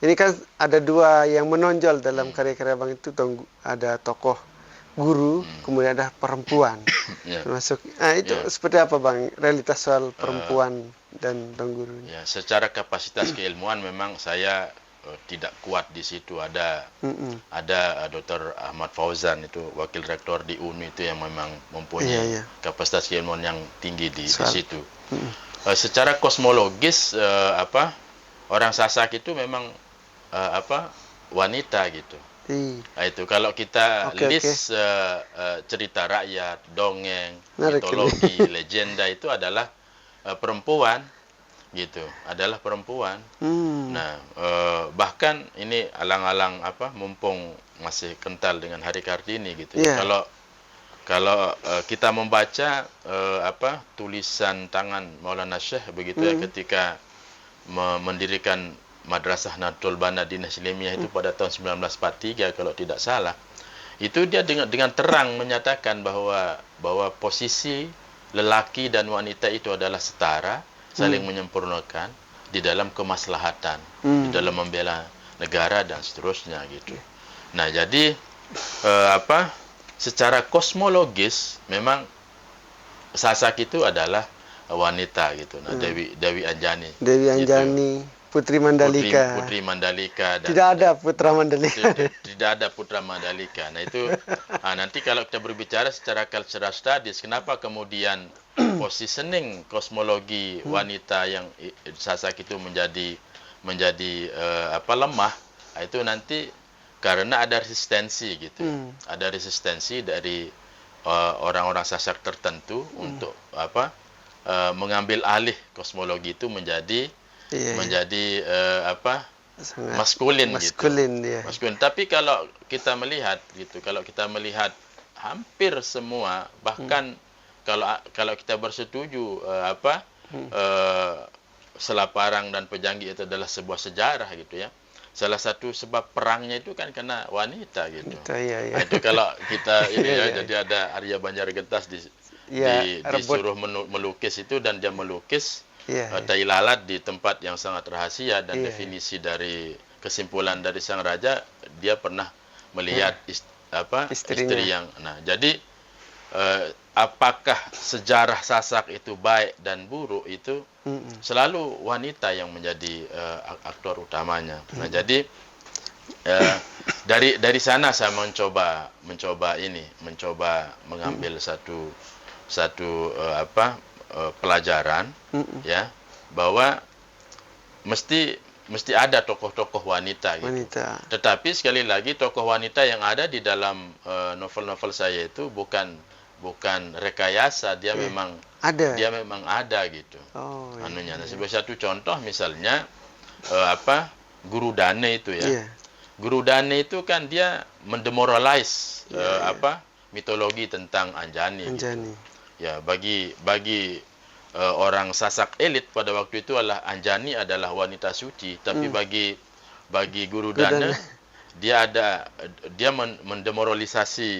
Ini kan ada dua yang menonjol dalam karya-karya bang itu, ada tokoh guru, kemudian ada perempuan. Termasuk, itu seperti apa bang realitas soal perempuan dan guru? Ya, secara kapasitas keilmuan memang saya tidak kuat di situ. Ada Dr. Ahmad Fauzan, itu wakil rektor di UNU, itu yang memang mempunyai kapasitas keilmuan yang tinggi di situ. Secara kosmologis orang Sasak itu memang wanita gitu. Nah, itu kalau kita list cerita rakyat, dongeng, mitologi, legenda, itu adalah perempuan gitu, adalah perempuan. Nah, bahkan ini alang-alang mumpung masih kental dengan Hari Kartini gitu. Kalau kita membaca tulisan tangan Maulana Syekh begitu ya, ketika mendirikan Madrasah Nahdlatul Banat Dinah Islamiyah itu pada tahun 1943 kalau tidak salah, itu dia dengan terang menyatakan bahwa posisi lelaki dan wanita itu adalah setara, saling menyempurnakan di dalam kemaslahatan, di dalam membela negara dan seterusnya gitu. Nah, jadi secara kosmologis memang Sasak itu adalah wanita gitu. Nah, Dewi Anjani. Gitu. Putri Mandalika. Putri Mandalika. Dan tidak ada Putra Mandalika. Tidak ada Putra Mandalika. Nah, itu nanti kalau kita berbicara secara cultural studies, kenapa kemudian positioning kosmologi wanita yang Sasak itu menjadi lemah, itu nanti karena ada resistensi gitu. Ada resistensi dari orang-orang Sasak tertentu untuk mengambil alih kosmologi itu menjadi maskulin gitu. Maskulin. Tapi kalau kita melihat gitu, hampir semua, bahkan kalau kita bersetuju Selaparang dan Pejanggi itu adalah sebuah sejarah gitu ya. Salah satu sebab perangnya itu kan karena wanita gitu. Itu kalau kita jadi ada Arya Banjargentas disuruh melukis itu, dan dia melukis tai lalat di tempat yang sangat rahasia, dan definisi dari kesimpulan dari sang raja, dia pernah melihat istri yang. Nah, jadi apakah sejarah Sasak itu baik dan buruk, itu selalu wanita yang menjadi aktor utamanya. Nah, jadi dari sana saya mencoba mengambil satu pelajaran, ya, bahwa mesti ada tokoh-tokoh wanita gitu. Tetapi sekali lagi, tokoh wanita yang ada di dalam novel-novel saya itu bukan rekayasa, dia memang ada gitu. Nah, sebagai satu contoh misalnya Guru Dana itu ya. Guru Dana itu kan dia mendemoralize mitologi tentang Anjani. Anjani. Gitu. Ya, bagi orang Sasak elit pada waktu itu adalah Anjani adalah wanita suci, tapi bagi Guru Dana dia mendemoralisasi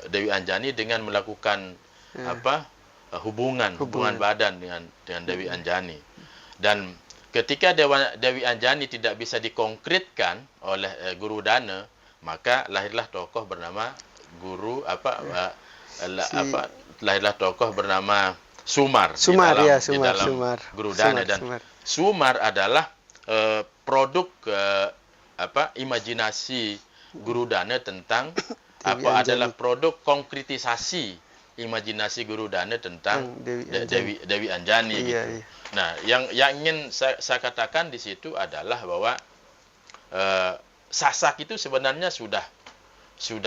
Dewi Anjani dengan melakukan hubungan badan dengan Dewi Anjani. Dan ketika Dewi Anjani tidak bisa dikonkretkan oleh Guru Dana, maka lahirlah tokoh bernama lahirlah tokoh bernama Sumar di dalam Guru Dana. Sumar adalah produk imajinasi Guru Dana tentang adalah produk konkretisasi imajinasi Guru Dana tentang Dewi Anjani. Gitu. Iya. Nah, yang ingin saya katakan di situ adalah bahwa Sasak itu sebenarnya sudah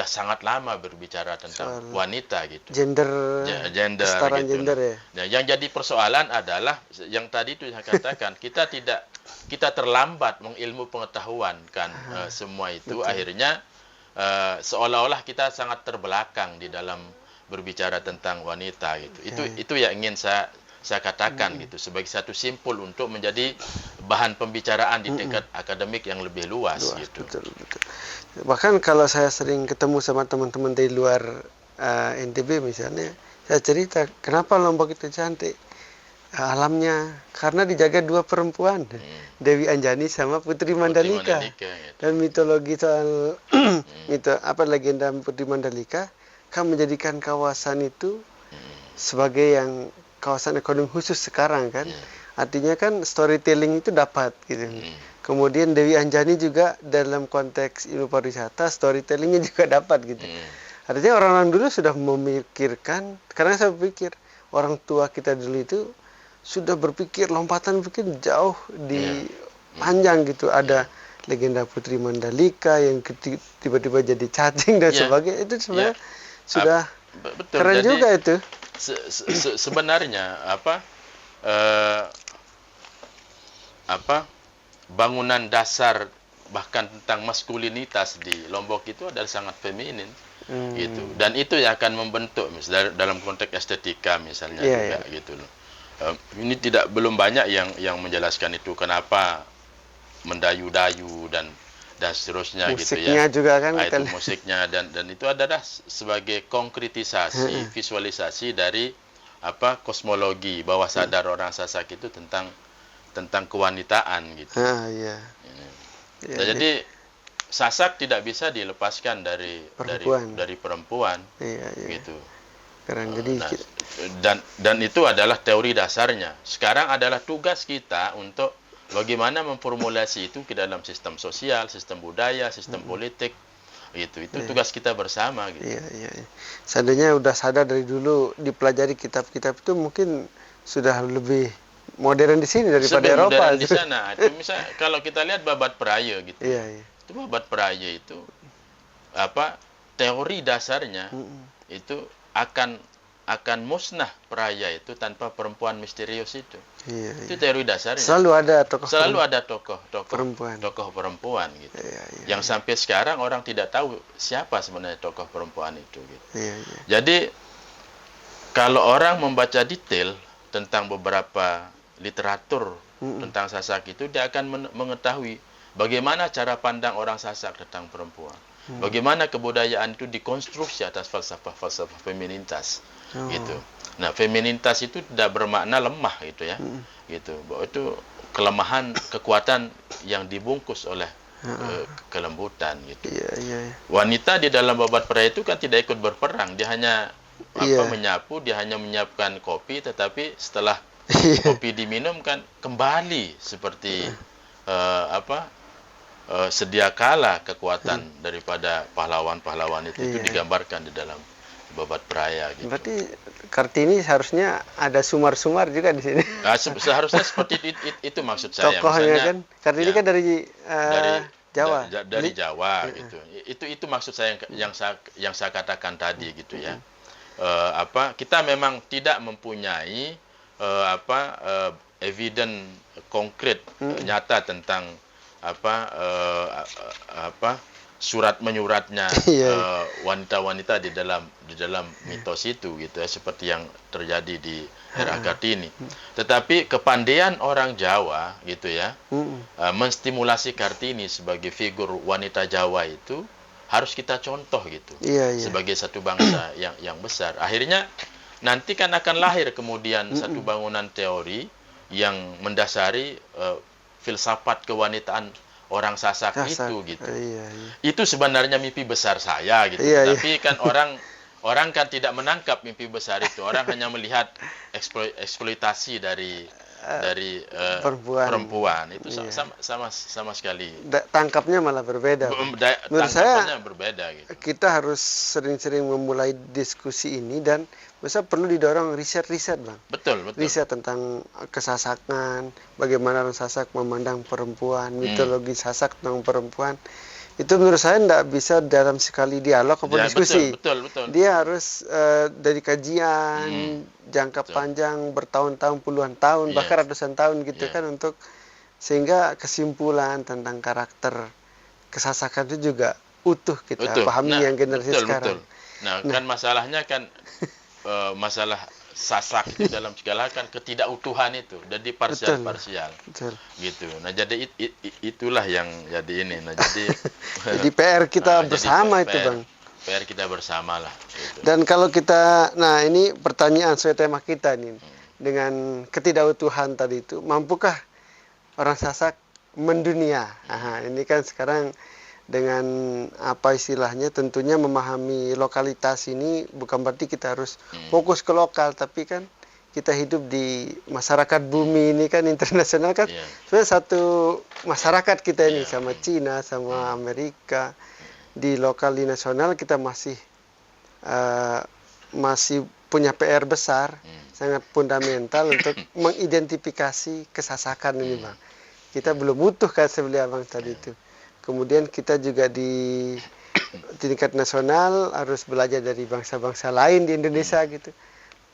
sangat lama berbicara tentang wanita gitu. Gender kesetaraan gitu. Gender ya. Nah, yang jadi persoalan adalah yang tadi itu saya katakan kita terlambat mengilmu pengetahuan kan semua itu. Betul. Akhirnya seolah-olah kita sangat terbelakang di dalam berbicara tentang wanita gitu. Itu yang ingin saya katakan gitu sebagai satu simpul untuk menjadi bahan pembicaraan di tingkat akademik yang lebih luas gitu. Betul. Bahkan kalau saya sering ketemu sama teman-teman dari luar NTB misalnya, saya cerita kenapa Lombok itu cantik. Alamnya karena dijaga dua perempuan, Dewi Anjani sama Putri Mandalika. Gitu. Dan mitologi soal legenda Putri Mandalika kan menjadikan kawasan itu sebagai yang kawasan ekonomi khusus sekarang kan. Artinya kan storytelling itu dapat gitu. Kemudian Dewi Anjani juga dalam konteks ilmu pariwisata storytellingnya juga dapat gitu. Artinya orang-orang dulu sudah memikirkan, karena saya berpikir orang tua kita dulu itu sudah berpikir lompatan jauh di panjang gitu. Ada legenda Putri Mandalika yang tiba-tiba jadi cacing dan sebagainya. Itu sebenarnya sudah betul. Keren jadi, juga itu. Sebenarnya bangunan dasar bahkan tentang maskulinitas di Lombok itu adalah sangat feminin gitu. Dan itu yang akan membentuk dalam konteks estetika misalnya gitu loh. Ini belum banyak yang menjelaskan itu kenapa mendayu-dayu dan seterusnya musiknya gitu juga kan itu musiknya dan itu adalah sebagai konkretisasi visualisasi dari kosmologi bawah sadar orang Sasak itu tentang kewanitaan gitu. Jadi Sasak tidak bisa dilepaskan dari perempuan gitu. Keren. Jadi dan itu adalah teori dasarnya. Sekarang adalah tugas kita untuk bagaimana memformulasi itu ke dalam sistem sosial, sistem budaya, sistem politik, gitu. Itu tugas kita bersama, gitu. Iya. Seandainya udah sadar dari dulu dipelajari kitab-kitab itu mungkin sudah lebih modern di sini daripada Eropa. Modern di sana. Itu misalnya kalau kita lihat Babat Praya, gitu. Iya. Itu Babat Praya itu teori dasarnya itu akan musnah Praya itu tanpa perempuan misterius itu. Itu teori dasarnya. Selalu ada tokoh perempuan gitu. Yang sampai sekarang orang tidak tahu siapa sebenarnya tokoh perempuan itu gitu. Jadi kalau orang membaca detail tentang beberapa literatur tentang Sasak itu, dia akan mengetahui bagaimana cara pandang orang Sasak tentang perempuan. Bagaimana kebudayaan itu dikonstruksi atas falsafah feminitas. Gitu. Nah, feminitas itu tidak bermakna lemah gitu ya. Gitu. Bahwa itu kelemahan, kekuatan yang dibungkus oleh kelembutan gitu. Wanita di dalam Babat Praya itu kan tidak ikut berperang, dia hanya menyapu, dia hanya menyiapkan kopi, tetapi setelah kopi diminum kan kembali seperti sedia kala kekuatan daripada pahlawan-pahlawan itu digambarkan di dalam Babat Praya gitu. Berarti Kartini seharusnya ada sumar-sumar juga di sini. Nah, seharusnya seperti itu maksud saya. Tokohnya kan Kartini kan dari Jawa. Dari Jawa gitu. Itu maksud saya yang saya katakan tadi gitu ya. Kita memang tidak mempunyai evidence konkret nyata tentang surat menyuratnya wanita-wanita di dalam mitos itu gitu ya, seperti yang terjadi di era Kartini. Tetapi kepandaian orang Jawa gitu ya, menstimulasi Kartini sebagai figur wanita Jawa itu harus kita contoh gitu, sebagai satu bangsa yang besar. Akhirnya nanti kan akan lahir kemudian satu bangunan teori yang mendasari filsafat kewanitaan orang Sasak itu gitu. Itu sebenarnya mimpi besar saya gitu. Tapi kan orang kan tidak menangkap mimpi besar itu. Orang hanya melihat eksploitasi dari perempuan. Itu sama sekali. Tangkapnya malah berbeda. Menurut saya berbeda gitu. Kita harus sering-sering memulai diskusi ini dan masa perlu didorong riset-riset, Bang. Betul. Riset tentang kesasakan, bagaimana orang Sasak memandang perempuan, mitologi Sasak tentang perempuan. Itu menurut saya tidak bisa dalam sekali dialog atau diskusi. Betul. Dia harus dari kajian jangka panjang, bertahun-tahun, puluhan tahun, bahkan ratusan tahun gitu kan, untuk sehingga kesimpulan tentang karakter kesasakan itu juga utuh kita pahami yang generasi sekarang. Nah, kan masalahnya kan masalah Sasak itu dalam segala kan ketidakutuhan itu, jadi parsial gitu. Nah, jadi itulah yang jadi ini. Nah, jadi PR kita bersama itu, Bang. PR kita bersama lah gitu. Dan kalau kita, nah ini pertanyaan sesuai tema kita nih, dengan ketidakutuhan tadi itu, mampukah orang Sasak mendunia? Ini kan sekarang dengan apa istilahnya, tentunya memahami lokalitas ini bukan berarti kita harus fokus ke lokal, tapi kan kita hidup di masyarakat bumi ini kan internasional kan, sebenarnya satu masyarakat kita ini sama Cina, sama Amerika. Di lokal, di nasional kita masih punya PR besar, sangat fundamental untuk mengidentifikasi kesasakan ini, Bang. Kita belum utuh kan sebelah Bang tadi itu. Kemudian kita juga di tingkat nasional harus belajar dari bangsa-bangsa lain di Indonesia gitu.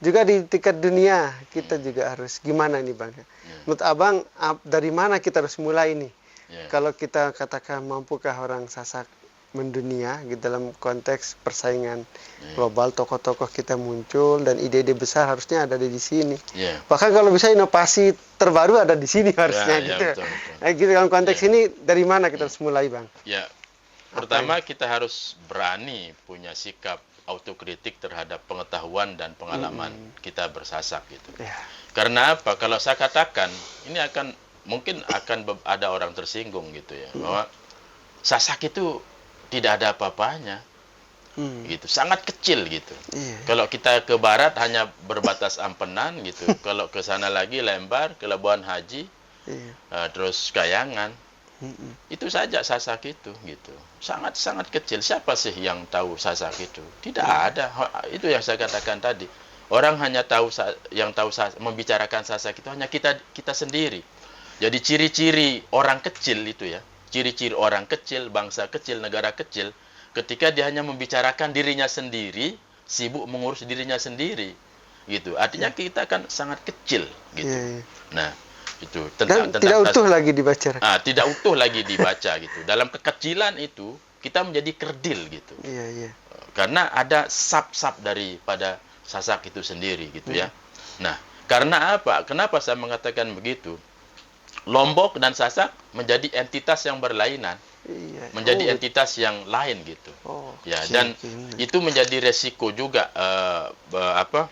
Juga di tingkat dunia kita juga harus gimana nih, Bang? Menurut Abang dari mana kita harus mulai nih? Kalau kita katakan mampukah orang Sasak mendunia gitu, dalam konteks persaingan global, tokoh-tokoh kita muncul dan ide-ide besar harusnya ada di sini. Bahkan kalau bisa inovasi terbaru ada di sini harusnya gitu. Betul. Nah, gitu dalam konteks ini dari mana kita harus mulai, Bang? Pertama kita harus berani punya sikap autokritik terhadap pengetahuan dan pengalaman kita bersasak gitu. Karena apa? Kalau saya katakan ini mungkin akan ada orang tersinggung gitu ya, bahwa Sasak itu tidak ada apa-apanya, gitu, sangat kecil gitu. Kalau kita ke barat hanya berbatas Ampenan gitu, kalau ke sana lagi Lembar, ke Labuan Haji, terus Kayangan, itu saja Sasak itu gitu, sangat kecil. Siapa sih yang tahu Sasak itu? Tidak ada. Itu yang saya katakan tadi. Orang hanya membicarakan Sasak itu hanya kita sendiri. Jadi ciri-ciri orang kecil itu ya. Ciri-ciri orang kecil, bangsa kecil, negara kecil, ketika dia hanya membicarakan dirinya sendiri, sibuk mengurus dirinya sendiri, gitu. Artinya kita kan sangat kecil, gitu. Nah, itu tentang tidak utuh lagi dibaca. Tidak utuh lagi dibaca, gitu. Dalam kekecilan itu kita menjadi kerdil, gitu. Karena ada sub-sub daripada Sasak itu sendiri, gitu ya. Nah, karena apa? Kenapa saya mengatakan begitu? Lombok dan Sasak menjadi entitas yang berlainan, menjadi entitas yang lain gitu. Dan itu menjadi resiko juga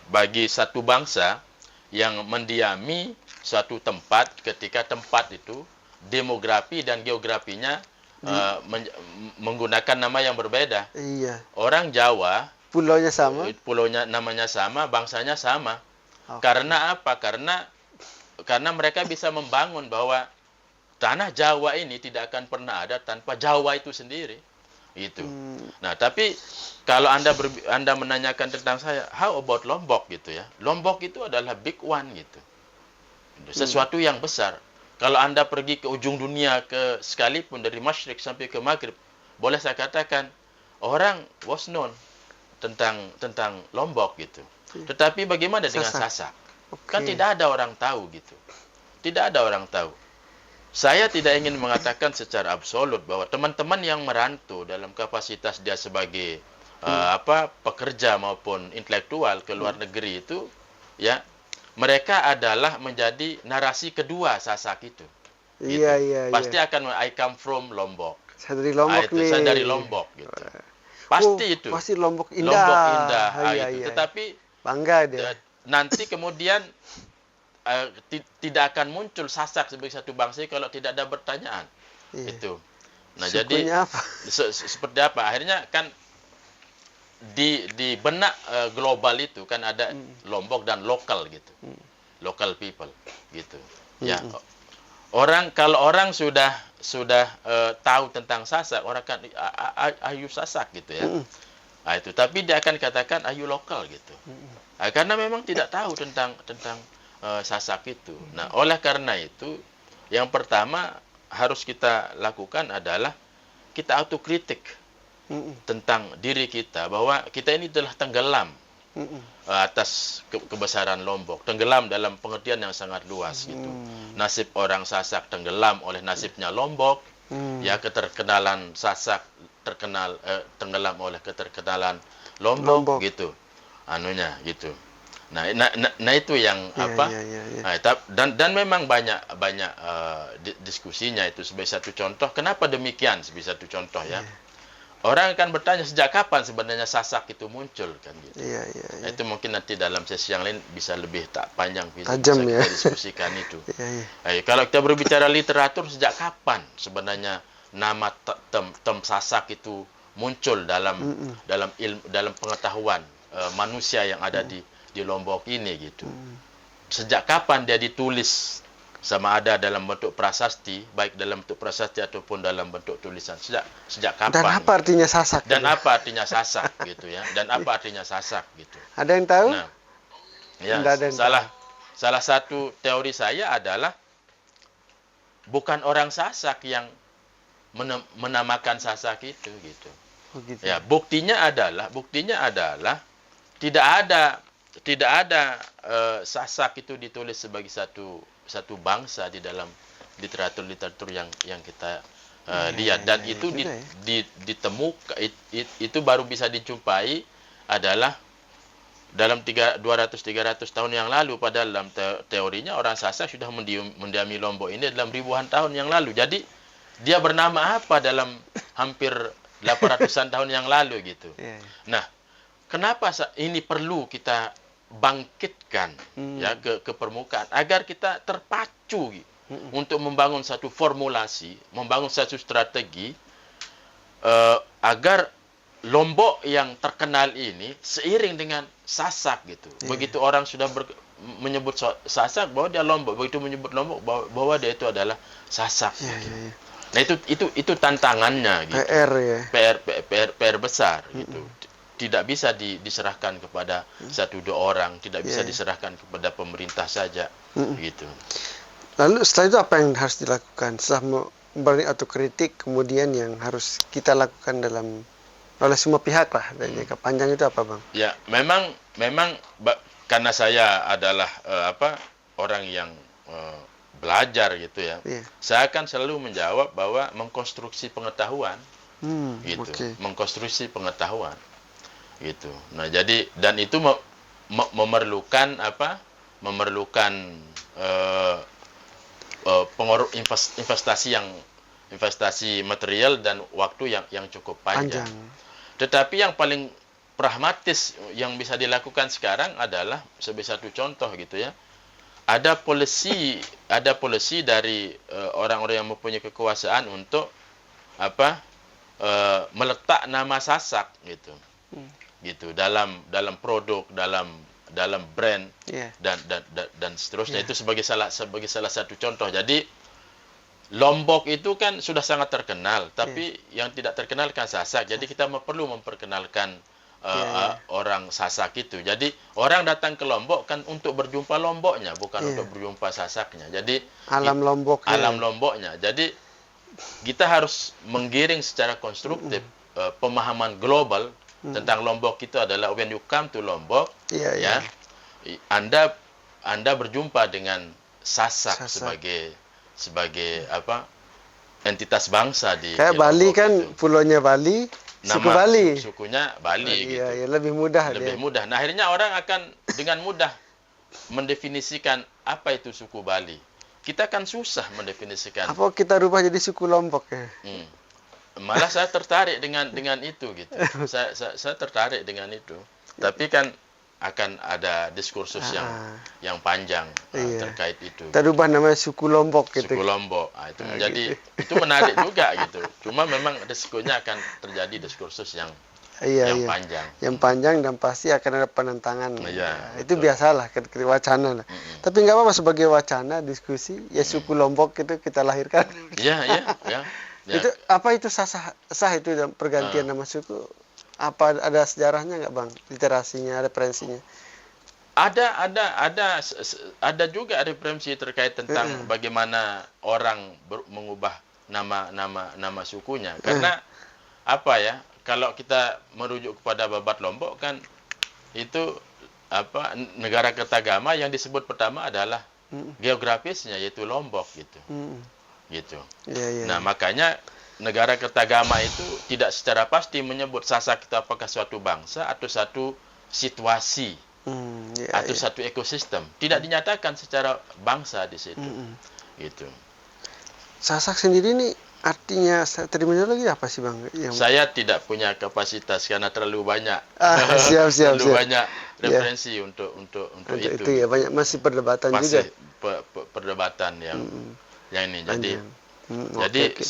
bagi satu bangsa yang mendiami suatu tempat ketika tempat itu demografi dan geografinya menggunakan nama yang berbeda. Orang Jawa, pulaunya namanya sama, bangsanya sama. Karena apa? Karena mereka bisa membangun bahwa tanah Jawa ini tidak akan pernah ada tanpa Jawa itu sendiri, gitu. Nah, tapi kalau Anda menanyakan tentang saya, how about Lombok gitu ya? Lombok itu adalah big one gitu, sesuatu yang besar. Kalau Anda pergi ke ujung dunia sekalipun dari Masyrik sampai ke Maghrib, boleh saya katakan orang was known tentang Lombok gitu. Tetapi bagaimana dengan Sasak? Kan tidak ada orang tahu gitu. Tidak ada orang tahu. Saya tidak ingin mengatakan secara absolut bahwa teman-teman yang merantau dalam kapasitas dia sebagai pekerja maupun intelektual ke luar negeri itu, ya, mereka adalah menjadi narasi kedua Sasak itu. Iya, Gitu. iya, Pasti iya. akan I come from Lombok. Saya dari Lombok nih. Saya dari Lombok gitu. Pasti itu. Pasti Lombok indah. Lombok indah. Iya, Gitu. iya. Tetapi bangga dia. nanti kemudian tidak akan muncul Sasak sebagai satu bangsa kalau tidak ada pertanyaan. Iya. Itu. Nah, Sukunya jadi apa? seperti apa? Akhirnya kan di benak global itu kan ada Lombok dan lokal gitu. Local people gitu. Ya. Kalau orang sudah tahu tentang Sasak, orang kan ayu Sasak gitu ya. Nah, itu. Tapi dia akan katakan ayu lokal gitu. Nah, karena memang tidak tahu tentang Sasak itu. Nah, oleh karena itu yang pertama harus kita lakukan adalah kita autokritik tentang diri kita, bahwa kita ini telah tenggelam atas kebesaran Lombok, tenggelam dalam pengertian yang sangat luas gitu. Nasib orang Sasak tenggelam oleh nasibnya Lombok, ya, keterkenalan Sasak tenggelam oleh keterkenalan Lombok. Gitu, anunya gitu. Nah itu yang Iya. Nah, dan memang banyak diskusinya itu sebagai satu contoh. Kenapa demikian sebagai satu contoh ya? Orang akan bertanya sejak kapan sebenarnya Sasak itu muncul kan gitu. Iya. Nah, itu mungkin nanti dalam sesi yang lain bisa lebih panjang bisa Tajam, kita ya. diskusikan itu. Iya. Kalau kita berbicara literatur, sejak kapan sebenarnya nama tem Sasak itu muncul dalam dalam pengetahuan manusia yang ada di Lombok ini gitu. Sejak kapan dia ditulis, sama ada dalam bentuk prasasti, baik dalam bentuk prasasti ataupun dalam bentuk tulisan. Sejak kapan? Dan apa artinya Sasak? Dan apa artinya Sasak gitu ya? Dan apa artinya Sasak gitu? Ada yang tahu? Nah, ya, tahu. salah satu teori saya adalah bukan orang Sasak yang menamakan Sasak itu gitu. Oh, gitu. Ya, buktinya adalah tidak ada Sasak itu ditulis sebagai satu bangsa di dalam literatur yang kita lihat, dan itu ditemukan itu baru bisa dijumpai adalah dalam 200-300 tahun yang lalu. Padahal dalam teorinya orang Sasak sudah mendiami Lombok ini dalam ribuan tahun yang lalu. Jadi dia bernama apa dalam hampir 800-an tahun yang lalu gitu. Nah, kenapa ini perlu kita bangkitkan ya ke permukaan agar kita terpacu untuk membangun satu formulasi, membangun satu strategi agar Lombok yang terkenal ini seiring dengan Sasak gitu. Begitu orang sudah menyebut Sasak bahwa dia Lombok, begitu menyebut Lombok bahwa dia itu adalah Sasak. Gitu. Nah, itu tantangannya gitu. PR besar gitu. Tidak bisa diserahkan kepada satu dua orang, tidak bisa diserahkan kepada pemerintah saja, gitu. Lalu setelah itu apa yang harus dilakukan? Setelah memberi autokritik, kemudian yang harus kita lakukan oleh semua pihak lah, dan jangka panjang itu apa, Bang? Ya, memang karena saya adalah orang yang belajar gitu ya. Saya akan selalu menjawab bahwa mengkonstruksi pengetahuan, gitu, mengkonstruksi pengetahuan. Gitu. Nah, jadi dan itu memerlukan investasi material dan waktu yang cukup panjang. Tetapi yang paling pragmatis yang bisa dilakukan sekarang adalah sebagai satu contoh gitu ya. Ada polisi dari orang-orang yang mempunyai kekuasaan untuk meletak nama Sasak gitu. Gitu dalam produk, dalam brand dan seterusnya. Itu sebagai salah satu contoh. Jadi Lombok itu kan sudah sangat terkenal, tapi yang tidak terkenal kan Sasak. Jadi kita perlu memperkenalkan orang Sasak itu. Jadi orang datang ke Lombok kan untuk berjumpa Lomboknya, bukan untuk berjumpa Sasaknya. Jadi alam Lomboknya. Jadi kita harus menggiring secara konstruktif pemahaman global tentang Lombok itu adalah when you come to Lombok, Anda berjumpa dengan Sasak sebagai sebagai apa entitas bangsa di Kayak Bali Lombok kan itu. pulaunya Bali, suku Nama Bali. sukunya Bali gitu. Iya, iya, lebih mudah Lebih dia. mudah. Nah, akhirnya orang akan dengan mudah mendefinisikan apa itu suku Bali. Kita kan susah mendefinisikan. Apa kita rubah jadi suku Lombok ya? Malah saya tertarik dengan itu gitu. Saya tertarik dengan itu. Tapi kan akan ada diskursus yang panjang Iya. terkait itu. Kita rubah namanya suku Lombok gitu. Suku Lombok. Nah, itu menjadi itu menarik juga gitu. Cuma memang risikonya akan terjadi diskursus yang panjang. Yang panjang dan pasti akan ada penentangan. Iya, itu biasalah ketika wacana lah. Tapi nggak apa-apa sebagai wacana diskusi ya suku Lombok itu kita lahirkan. Iya. Itu apa itu sah itu pergantian nama suku? Apa ada sejarahnya nggak Bang? Literasinya, referensinya? Ada juga referensi terkait tentang bagaimana orang mengubah nama sukunya. Karena apa ya? Kalau kita merujuk kepada Babat Lombok kan itu apa negara Kertagama yang disebut pertama adalah geografisnya yaitu Lombok gitu. Gitu. Yeah. Nah, makanya negara Kertagama itu tidak secara pasti menyebut Sasak itu apakah suatu bangsa atau satu situasi atau satu ekosistem. Tidak dinyatakan secara bangsa di situ. Gitu. Sasak sendiri ini artinya terminologi apa sih Bang? Saya tidak punya kapasitas karena terlalu banyak. Siap. Terlalu banyak referensi untuk itu. Itu ya banyak masih perdebatan juga. Perdebatan yang ini. Jadi Okay.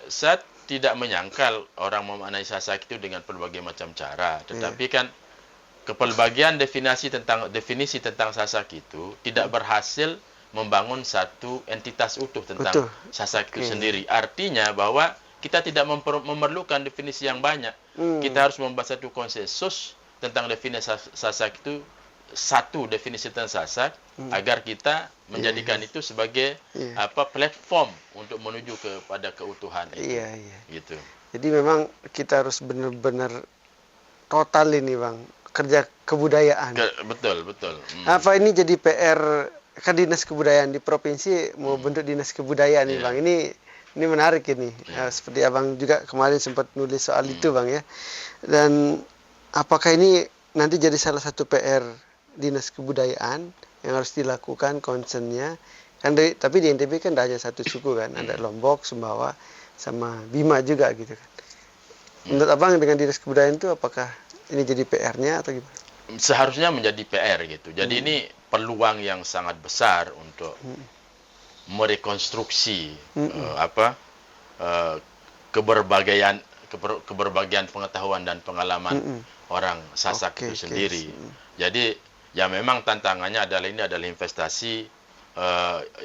saya tidak menyangkal orang memaknai Sasak itu dengan berbagai macam cara, tetapi kan kepelbagian definisi tentang Sasak itu tidak berhasil membangun satu entitas utuh tentang Sasak itu sendiri. Artinya bahwa kita tidak memerlukan definisi yang banyak. Kita harus membuat satu konsensus tentang definisi Sasak itu, satu definisi tentang Sasak agar kita menjadikan itu sebagai platform untuk menuju kepada keutuhan itu. Gitu. Jadi memang kita harus benar-benar total ini Bang, kerja kebudayaan. Betul. Apa ini jadi PR kan Dinas Kebudayaan di provinsi mau bentuk Dinas Kebudayaan nih Bang. Ini menarik ini. Seperti Abang juga kemarin sempat nulis soal itu Bang ya. Dan apakah ini nanti jadi salah satu PR Dinas Kebudayaan yang harus dilakukan concernnya kan tapi di NTB kan hanya satu suku kan, ada Lombok, Sumbawa sama Bima juga gitu kan. Menurut Abang dengan Dinas Kebudayaan itu apakah ini jadi PR-nya atau gimana? Seharusnya menjadi PR gitu. Jadi ini peluang yang sangat besar untuk merekonstruksi keberbagian pengetahuan dan pengalaman orang Sasak itu sendiri. Jadi ya memang tantangannya adalah investasi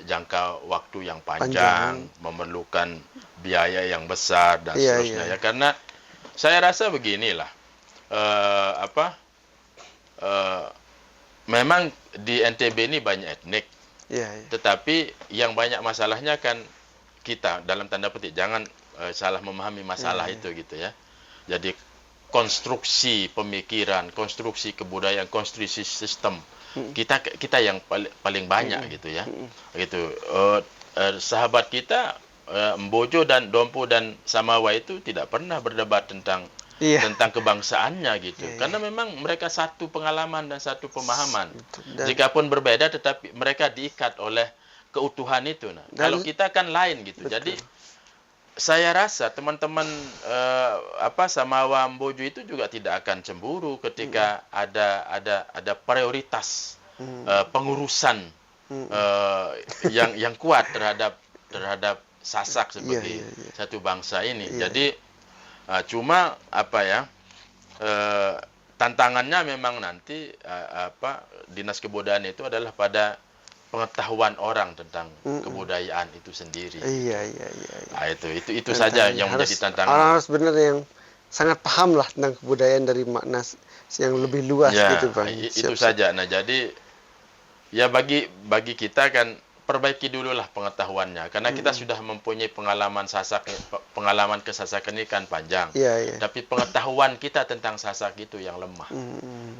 jangka waktu yang panjang, memerlukan biaya yang besar dan seterusnya ya. Karena saya rasa beginilah, memang di NTB ini banyak etnik, tetapi yang banyak masalahnya kan kita dalam tanda petik, jangan salah memahami masalah itu gitu ya. Jadi konstruksi pemikiran, konstruksi kebudayaan, konstruksi sistem kita yang paling banyak gitu ya. Gitu. Sahabat kita Mbojo dan Dompu dan Samawa itu tidak pernah berdebat tentang kebangsaannya gitu. Karena memang mereka satu pengalaman dan satu pemahaman. Jikapun berbeda tetapi mereka diikat oleh keutuhan itu. Nah, kalau kita kan lain gitu. Jadi saya rasa teman-teman Samawa Mbojo itu juga tidak akan cemburu ketika ada prioritas pengurusan yang kuat terhadap Sasak sebagai satu bangsa ini. Jadi cuma tantangannya memang nanti Dinas Kebudayaan itu adalah pada pengetahuan orang tentang kebudayaan itu sendiri. Nah, itu saja yang menjadi tantangan. Orang harus benar yang sangat paham lah tentang kebudayaan dari makna yang lebih luas gitu Bang. Itu saja. Nah, jadi ya bagi kita kan perbaiki dululah pengetahuannya, karena kita sudah mempunyai pengalaman kesasakan ini kan panjang. Tapi pengetahuan kita tentang Sasak itu yang lemah.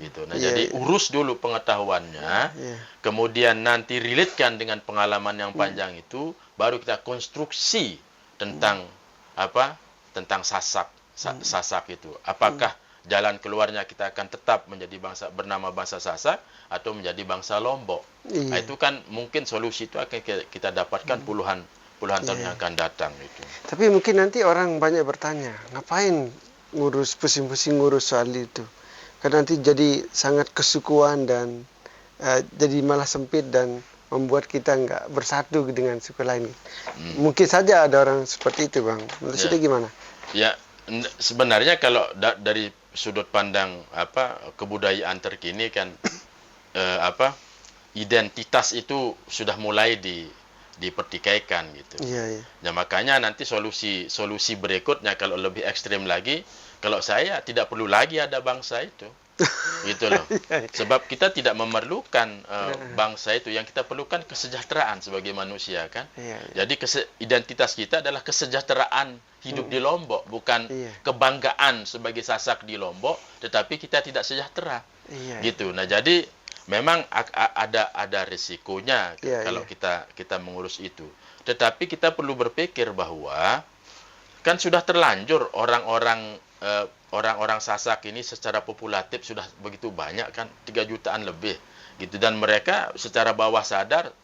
Gitu. Nah, jadi urus dulu pengetahuannya, kemudian nanti relatekan dengan pengalaman yang panjang itu, baru kita konstruksi tentang tentang Sasak itu. Apakah jalan keluarnya kita akan tetap menjadi bangsa bernama bangsa Sasak atau menjadi bangsa Lombok. Nah, itu kan mungkin solusi itu akan kita dapatkan puluhan tahun yang akan datang itu. Tapi mungkin nanti orang banyak bertanya, ngapain pusing-pusing ngurus soal itu? Karena nanti jadi sangat kesukuan dan jadi malah sempit dan membuat kita nggak bersatu dengan suku lain. Mungkin saja ada orang seperti itu, Bang. Menurut Anda gimana? Ya, sebenarnya kalau dari sudut pandang kebudayaan terkini kan identitas itu sudah mulai dipertikaikan gitu. Nah, makanya nanti solusi berikutnya kalau lebih ekstrim lagi, kalau saya tidak perlu lagi ada bangsa itu. Gitu loh. Sebab kita tidak memerlukan bangsa itu, yang kita perlukan kesejahteraan sebagai manusia kan. Jadi identitas kita adalah kesejahteraan hidup di Lombok, bukan kebanggaan sebagai Sasak di Lombok, tetapi kita tidak sejahtera. Gitu. Nah, jadi memang ada risikonya kalau kita mengurus itu. Tetapi kita perlu berpikir bahwa kan sudah terlanjur orang-orang Sasak ini secara populatif sudah begitu banyak kan, 3 jutaan lebih gitu, dan mereka secara bawah sadar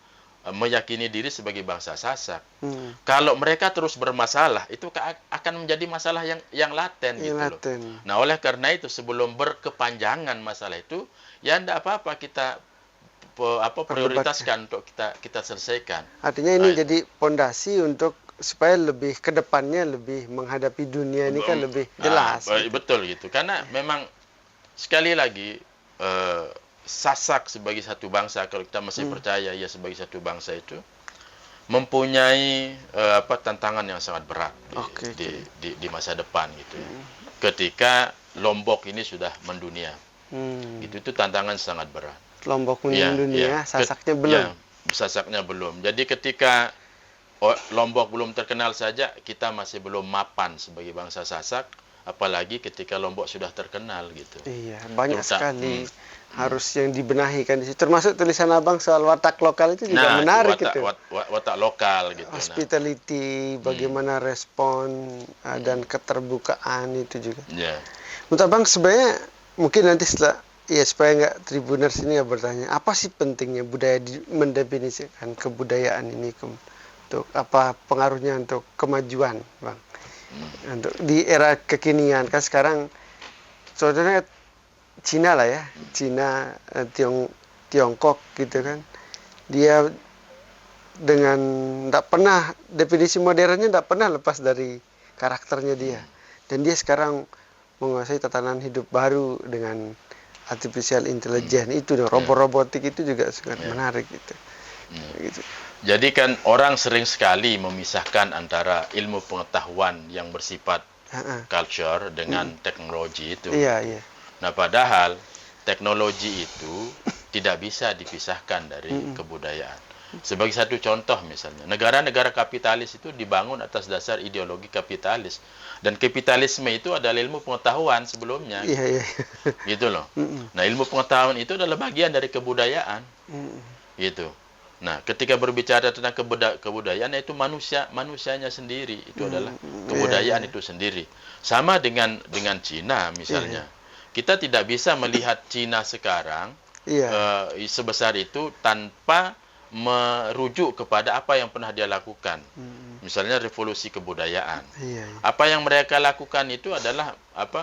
meyakini diri sebagai bangsa Sasak. Kalau mereka terus bermasalah, itu akan menjadi masalah yang laten gitu loh. Nah, oleh karena itu sebelum berkepanjangan masalah itu, ya tidak apa-apa kita prioritaskan untuk kita selesaikan. Artinya ini jadi pondasi untuk supaya lebih ke depannya lebih menghadapi dunia ini kan lebih jelas. Betul gitu. Karena memang sekali lagi Sasak sebagai satu bangsa, kalau kita masih percaya ia sebagai satu bangsa itu mempunyai tantangan yang sangat berat di masa depan gitu ya. Ketika Lombok ini sudah mendunia. Itu tantangan sangat berat. Lombok mendunia, Sasaknya belum. Sasaknya belum. Jadi ketika Lombok belum terkenal saja, kita masih belum mapan sebagai bangsa Sasak, apalagi ketika Lombok sudah terkenal gitu. Iya, banyak sekali harus yang dibenahi kan di situ. Termasuk tulisan Abang soal watak lokal itu juga menarik gitu. Watak lokal gitu. Hospitality, bagaimana respon dan keterbukaan itu juga. Menurut Abang sebenarnya mungkin nanti setelah supaya nggak Tribuners ini bertanya, apa sih pentingnya budaya mendefinisikan kebudayaan ini untuk apa pengaruhnya untuk kemajuan, Bang? Untuk di era kekinian kan sekarang contohnya Cina lah ya, Cina, Tiongkok gitu kan, dia dengan definisi modernnya tidak pernah lepas dari karakternya dia, dan dia sekarang menguasai tatanan hidup baru dengan artificial intelligence itu, robotik itu juga sangat menarik gitu. Gitu. Jadi kan orang sering sekali memisahkan antara ilmu pengetahuan yang bersifat culture dengan teknologi itu. Nah, padahal teknologi itu tidak bisa dipisahkan dari kebudayaan. Sebagai satu contoh misalnya, negara-negara kapitalis itu dibangun atas dasar ideologi kapitalis. Dan kapitalisme itu adalah ilmu pengetahuan sebelumnya. Gitu loh. Nah, ilmu pengetahuan itu adalah bagian dari kebudayaan. Gitu. Nah, ketika berbicara tentang kebudayaan, itu manusianya sendiri, itu adalah kebudayaan itu sendiri. Sama dengan Cina misalnya. Kita tidak bisa melihat Cina sekarang sebesar itu tanpa merujuk kepada apa yang pernah dia lakukan. Misalnya revolusi kebudayaan. Apa yang mereka lakukan itu adalah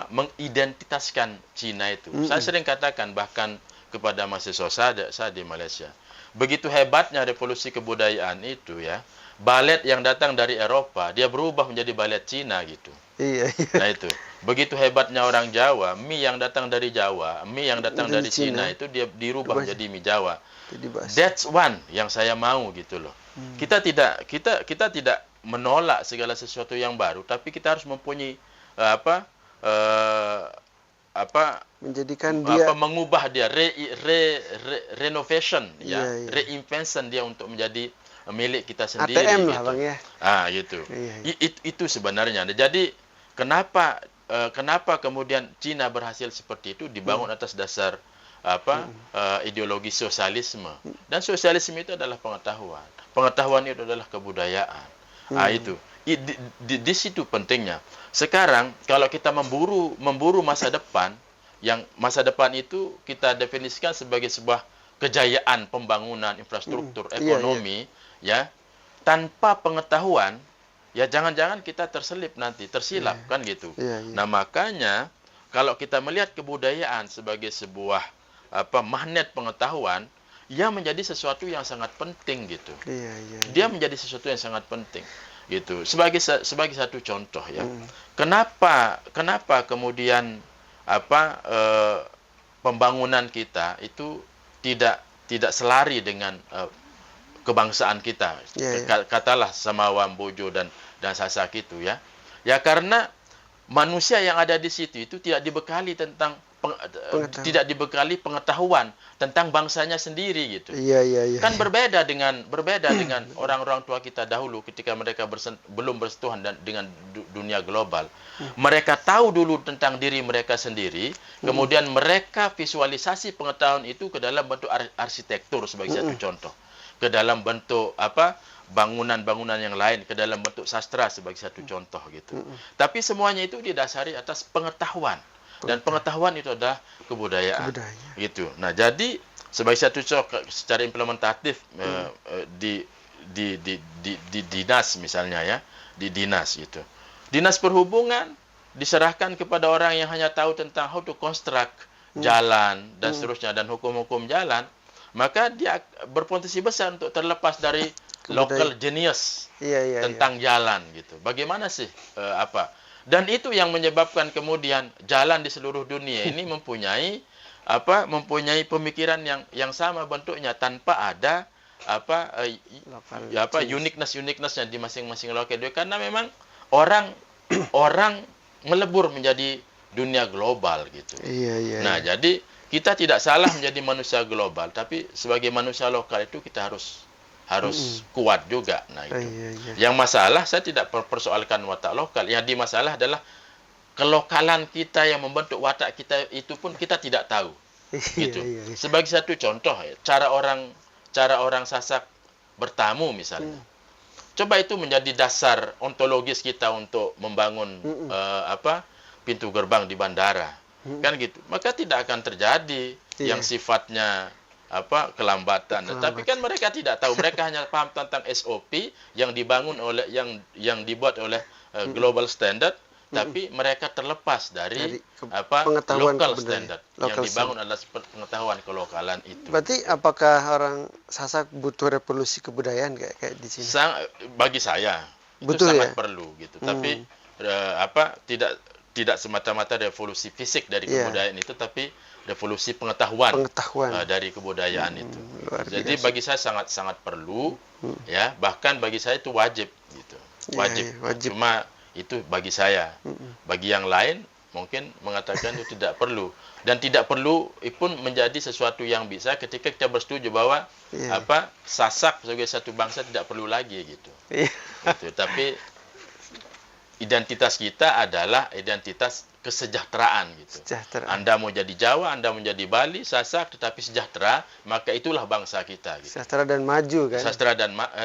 mengidentitaskan Cina itu. Saya sering katakan bahkan kepada mahasiswa saya di Malaysia. Begitu hebatnya revolusi kebudayaan itu ya, balet yang datang dari Eropa, dia berubah menjadi balet Cina gitu. Nah itu, begitu hebatnya orang Jawa, mie yang datang dari Jawa, mie yang datang dari Cina itu dia dirubah menjadi mie Jawa. That's one yang saya mau gitu loh. Kita tidak menolak segala sesuatu yang baru, tapi kita harus mempunyai menjadikan dia mengubah dia renovation reinvention dia untuk menjadi milik kita sendiri. ATM gitu. lah Bang ya. Gitu. Iya, iya. Itu sebenarnya. Jadi kenapa kemudian Cina berhasil seperti itu, dibangun atas dasar ideologi sosialisme. Dan sosialisme itu adalah pengetahuan. Pengetahuan itu adalah kebudayaan. Itu. Di situ pentingnya. Sekarang kalau kita memburu masa depan, yang masa depan itu kita definisikan sebagai sebuah kejayaan pembangunan infrastruktur ekonomi, ya, tanpa pengetahuan, ya jangan-jangan kita tersilap kan gitu. Nah, makanya kalau kita melihat kebudayaan sebagai sebuah magnet pengetahuan, ia menjadi sesuatu yang sangat penting gitu. Dia menjadi sesuatu yang sangat penting gitu. Sebagai satu contoh ya. Kenapa kemudian pembangunan kita itu tidak selari dengan kebangsaan kita. Katalah Samawa, Bojo dan Sasak itu ya. Ya karena manusia yang ada di situ itu tidak dibekali pengetahuan tentang bangsanya sendiri gitu. Kan berbeda dengan orang-orang tua kita dahulu ketika mereka belum bersentuhan dengan dunia global. Mereka tahu dulu tentang diri mereka sendiri, kemudian mereka visualisasi pengetahuan itu ke dalam bentuk arsitektur sebagai satu contoh, ke dalam bentuk bangunan-bangunan yang lain, ke dalam bentuk sastra sebagai satu contoh gitu. Tapi semuanya itu didasari atas pengetahuan. Dan pengetahuan itu adalah kebudayaan. Gitu. Nah, jadi sebagai satu contoh secara implementatif di dinas misalnya ya, di dinas gitu. Dinas perhubungan diserahkan kepada orang yang hanya tahu tentang how to construct jalan dan seterusnya dan hukum-hukum jalan, maka dia berpotensi besar untuk terlepas dari local genius tentang jalan gitu. Bagaimana sih Dan itu yang menyebabkan kemudian jalan di seluruh dunia ini mempunyai pemikiran yang sama bentuknya tanpa ada uniqueness-nya di masing-masing lokal, karena memang orang melebur menjadi dunia global gitu. Nah, jadi kita tidak salah menjadi manusia global, tapi sebagai manusia lokal itu kita harus kuat juga. Nah, itu. Yang masalah saya tidak persoalkan watak lokal. Yang dimasalah adalah kelokalan kita yang membentuk watak kita itu pun kita tidak tahu. Gitu. Sebagai satu contoh, cara orang Sasak bertamu misalnya. Coba itu menjadi dasar ontologis kita untuk membangun pintu gerbang di bandara. Kan gitu. Maka tidak akan terjadi yang sifatnya kelambatan. Tapi kan mereka tidak tahu. Mereka hanya paham tentang SOP yang dibangun oleh yang dibuat oleh global standard, tapi mereka terlepas dari local standard yang dibangun adalah pengetahuan kelokalan itu. Berarti apakah orang Sasak butuh revolusi kebudayaan kayak di sini? Bagi saya butuh, itu sangat perlu gitu. Tapi tidak semata-mata revolusi fisik dari kebudayaan itu, tapi revolusi pengetahuan. Dari kebudayaan itu. Jadi bagi saya sangat perlu, ya, bahkan bagi saya itu wajib gitu. Wajib. Cuma itu bagi saya. Bagi yang lain mungkin mengatakan itu tidak perlu, dan tidak perlu pun menjadi sesuatu yang bisa ketika kita bersetuju bahwa Sasak sebagai satu bangsa tidak perlu lagi gitu. Gitu. Tapi identitas kita adalah identitas kesejahteraan gitu. Anda mau jadi Jawa, Anda mau jadi Bali, Sasak, tetapi sejahtera, maka itulah bangsa kita. Gitu. Sejahtera dan maju kan?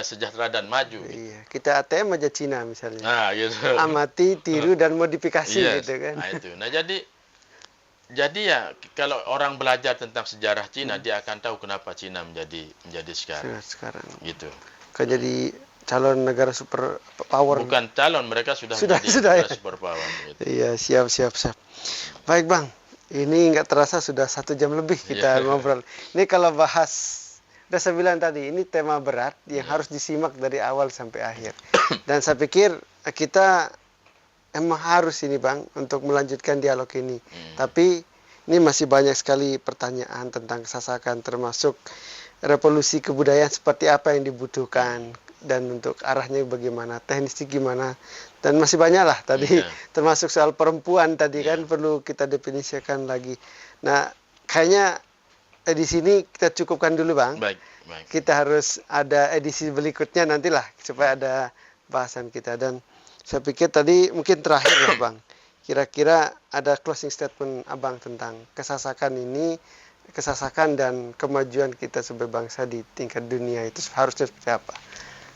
Sejahtera dan maju. Iya. Kita ATM aja Cina misalnya. Nah, gitu. Amati, tiru dan modifikasi gitu kan. Nah, itu. Nah, jadi ya kalau orang belajar tentang sejarah Cina, dia akan tahu kenapa Cina menjadi sekarang. Gitu. Kan jadi calon negara super power. Bukan calon, mereka sudah ya? super power. Gitu. Iya, siap. Baik Bang, ini nggak terasa sudah 1 jam lebih kita ngobrol. Ini kalau bahas, udah saya bilang tadi, ini tema berat yang harus disimak dari awal sampai akhir. Dan saya pikir kita emang harus ini Bang, untuk melanjutkan dialog ini. Tapi ini masih banyak sekali pertanyaan tentang Sasakan, termasuk revolusi kebudayaan seperti apa yang dibutuhkan, dan untuk arahnya bagaimana, teknisnya gimana, dan masih banyak lah tadi, termasuk soal perempuan tadi kan perlu kita definisikan lagi. Nah, kayaknya di sini kita cukupkan dulu Bang. Baik. Baik. kita harus ada edisi berikutnya nantilah supaya ada bahasan kita. Dan saya pikir tadi mungkin terakhir lah Bang. Kira-kira ada closing statement Abang tentang kesasakan ini, kesasakan dan kemajuan kita sebagai bangsa di tingkat dunia itu harusnya seperti apa?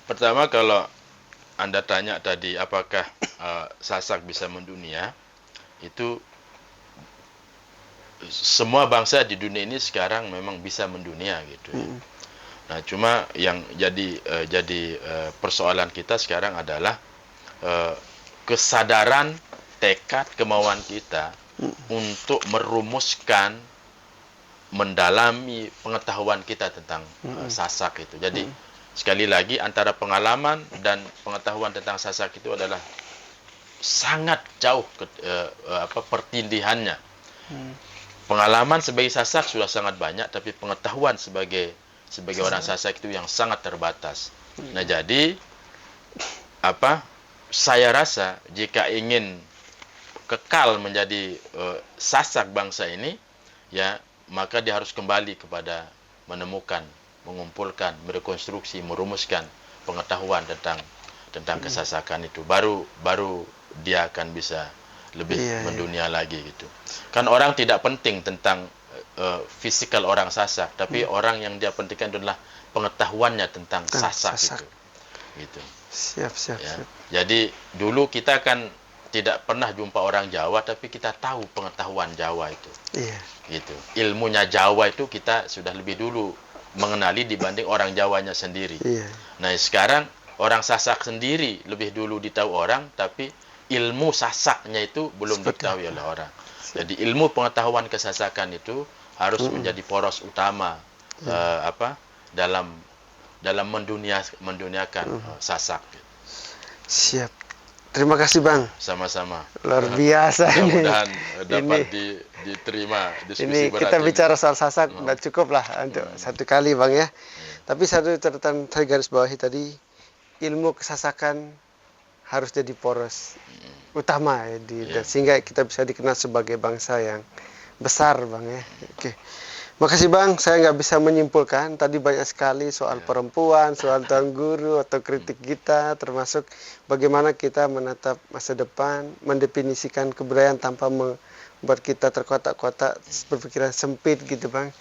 Pertama, kalau Anda tanya tadi apakah Sasak bisa mendunia, itu semua bangsa di dunia ini sekarang memang bisa mendunia gitu ya. Nah, cuma yang jadi persoalan kita sekarang adalah kesadaran, tekad, kemauan kita untuk merumuskan, mendalami pengetahuan kita tentang Sasak itu. Jadi sekali lagi antara pengalaman dan pengetahuan tentang Sasak itu adalah sangat jauh pertindihannya. Pengalaman sebagai Sasak sudah sangat banyak, tapi pengetahuan sebagai orang Sasak itu yang sangat terbatas. Nah, jadi saya rasa jika ingin kekal menjadi Sasak bangsa ini, ya, maka dia harus kembali kepada menemukan, mengumpulkan, merekonstruksi, merumuskan pengetahuan tentang kesasakan itu. Baru dia akan bisa lebih mendunia lagi gitu. Kan orang tidak penting tentang fisikal orang Sasak, tapi orang yang dia pentingkan adalah pengetahuannya tentang Sasak itu. Gitu. Siap. Ya. Jadi dulu kita kan tidak pernah jumpa orang Jawa, tapi kita tahu pengetahuan Jawa itu. Iya. Gitu. Ilmunya Jawa itu kita sudah lebih dulu mengenali dibanding orang Jawanya sendiri. Iya. Nah, sekarang orang Sasak sendiri lebih dulu ditahu orang, tapi ilmu Sasaknya itu belum diketahui oleh orang. Jadi ilmu pengetahuan kesasakan itu harus menjadi poros utama dalam menduniakan Sasak. Siap. Terima kasih Bang. Sama-sama. Luar biasa ini. Mudah-mudahan dapat diterima diskusi ini berat kita ini. bicara soal Sasak udah cukup lah untuk satu kali Bang ya. Tapi satu catatan saya garis bawahi tadi, ilmu kesasakan harus jadi poros utama ya, sehingga kita bisa dikenal sebagai bangsa yang besar Bang ya. Oke. Makasih Bang, saya nggak bisa menyimpulkan. Tadi banyak sekali soal perempuan, soal Tuan Guru, atau kritik kita, termasuk bagaimana kita menatap masa depan, mendefinisikan kebudayaan tanpa membuat kita terkotak-kotak, berpikiran sempit gitu Bang.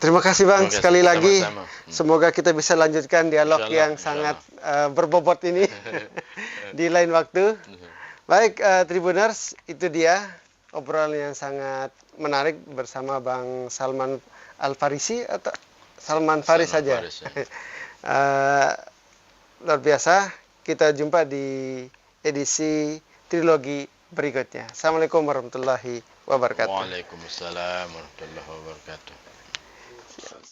Terima kasih Bang, sekali lagi. Sama-sama. Semoga kita bisa lanjutkan dialog yang sangat berbobot ini di lain waktu. Baik, Tribuners, itu dia obrolan yang sangat menarik bersama Bang Salman Al-Farisi atau Salman Faris saja. Luar biasa. Kita jumpa di edisi trilogi berikutnya. Assalamualaikum warahmatullahi wabarakatuh. Waalaikumsalam warahmatullahi wabarakatuh.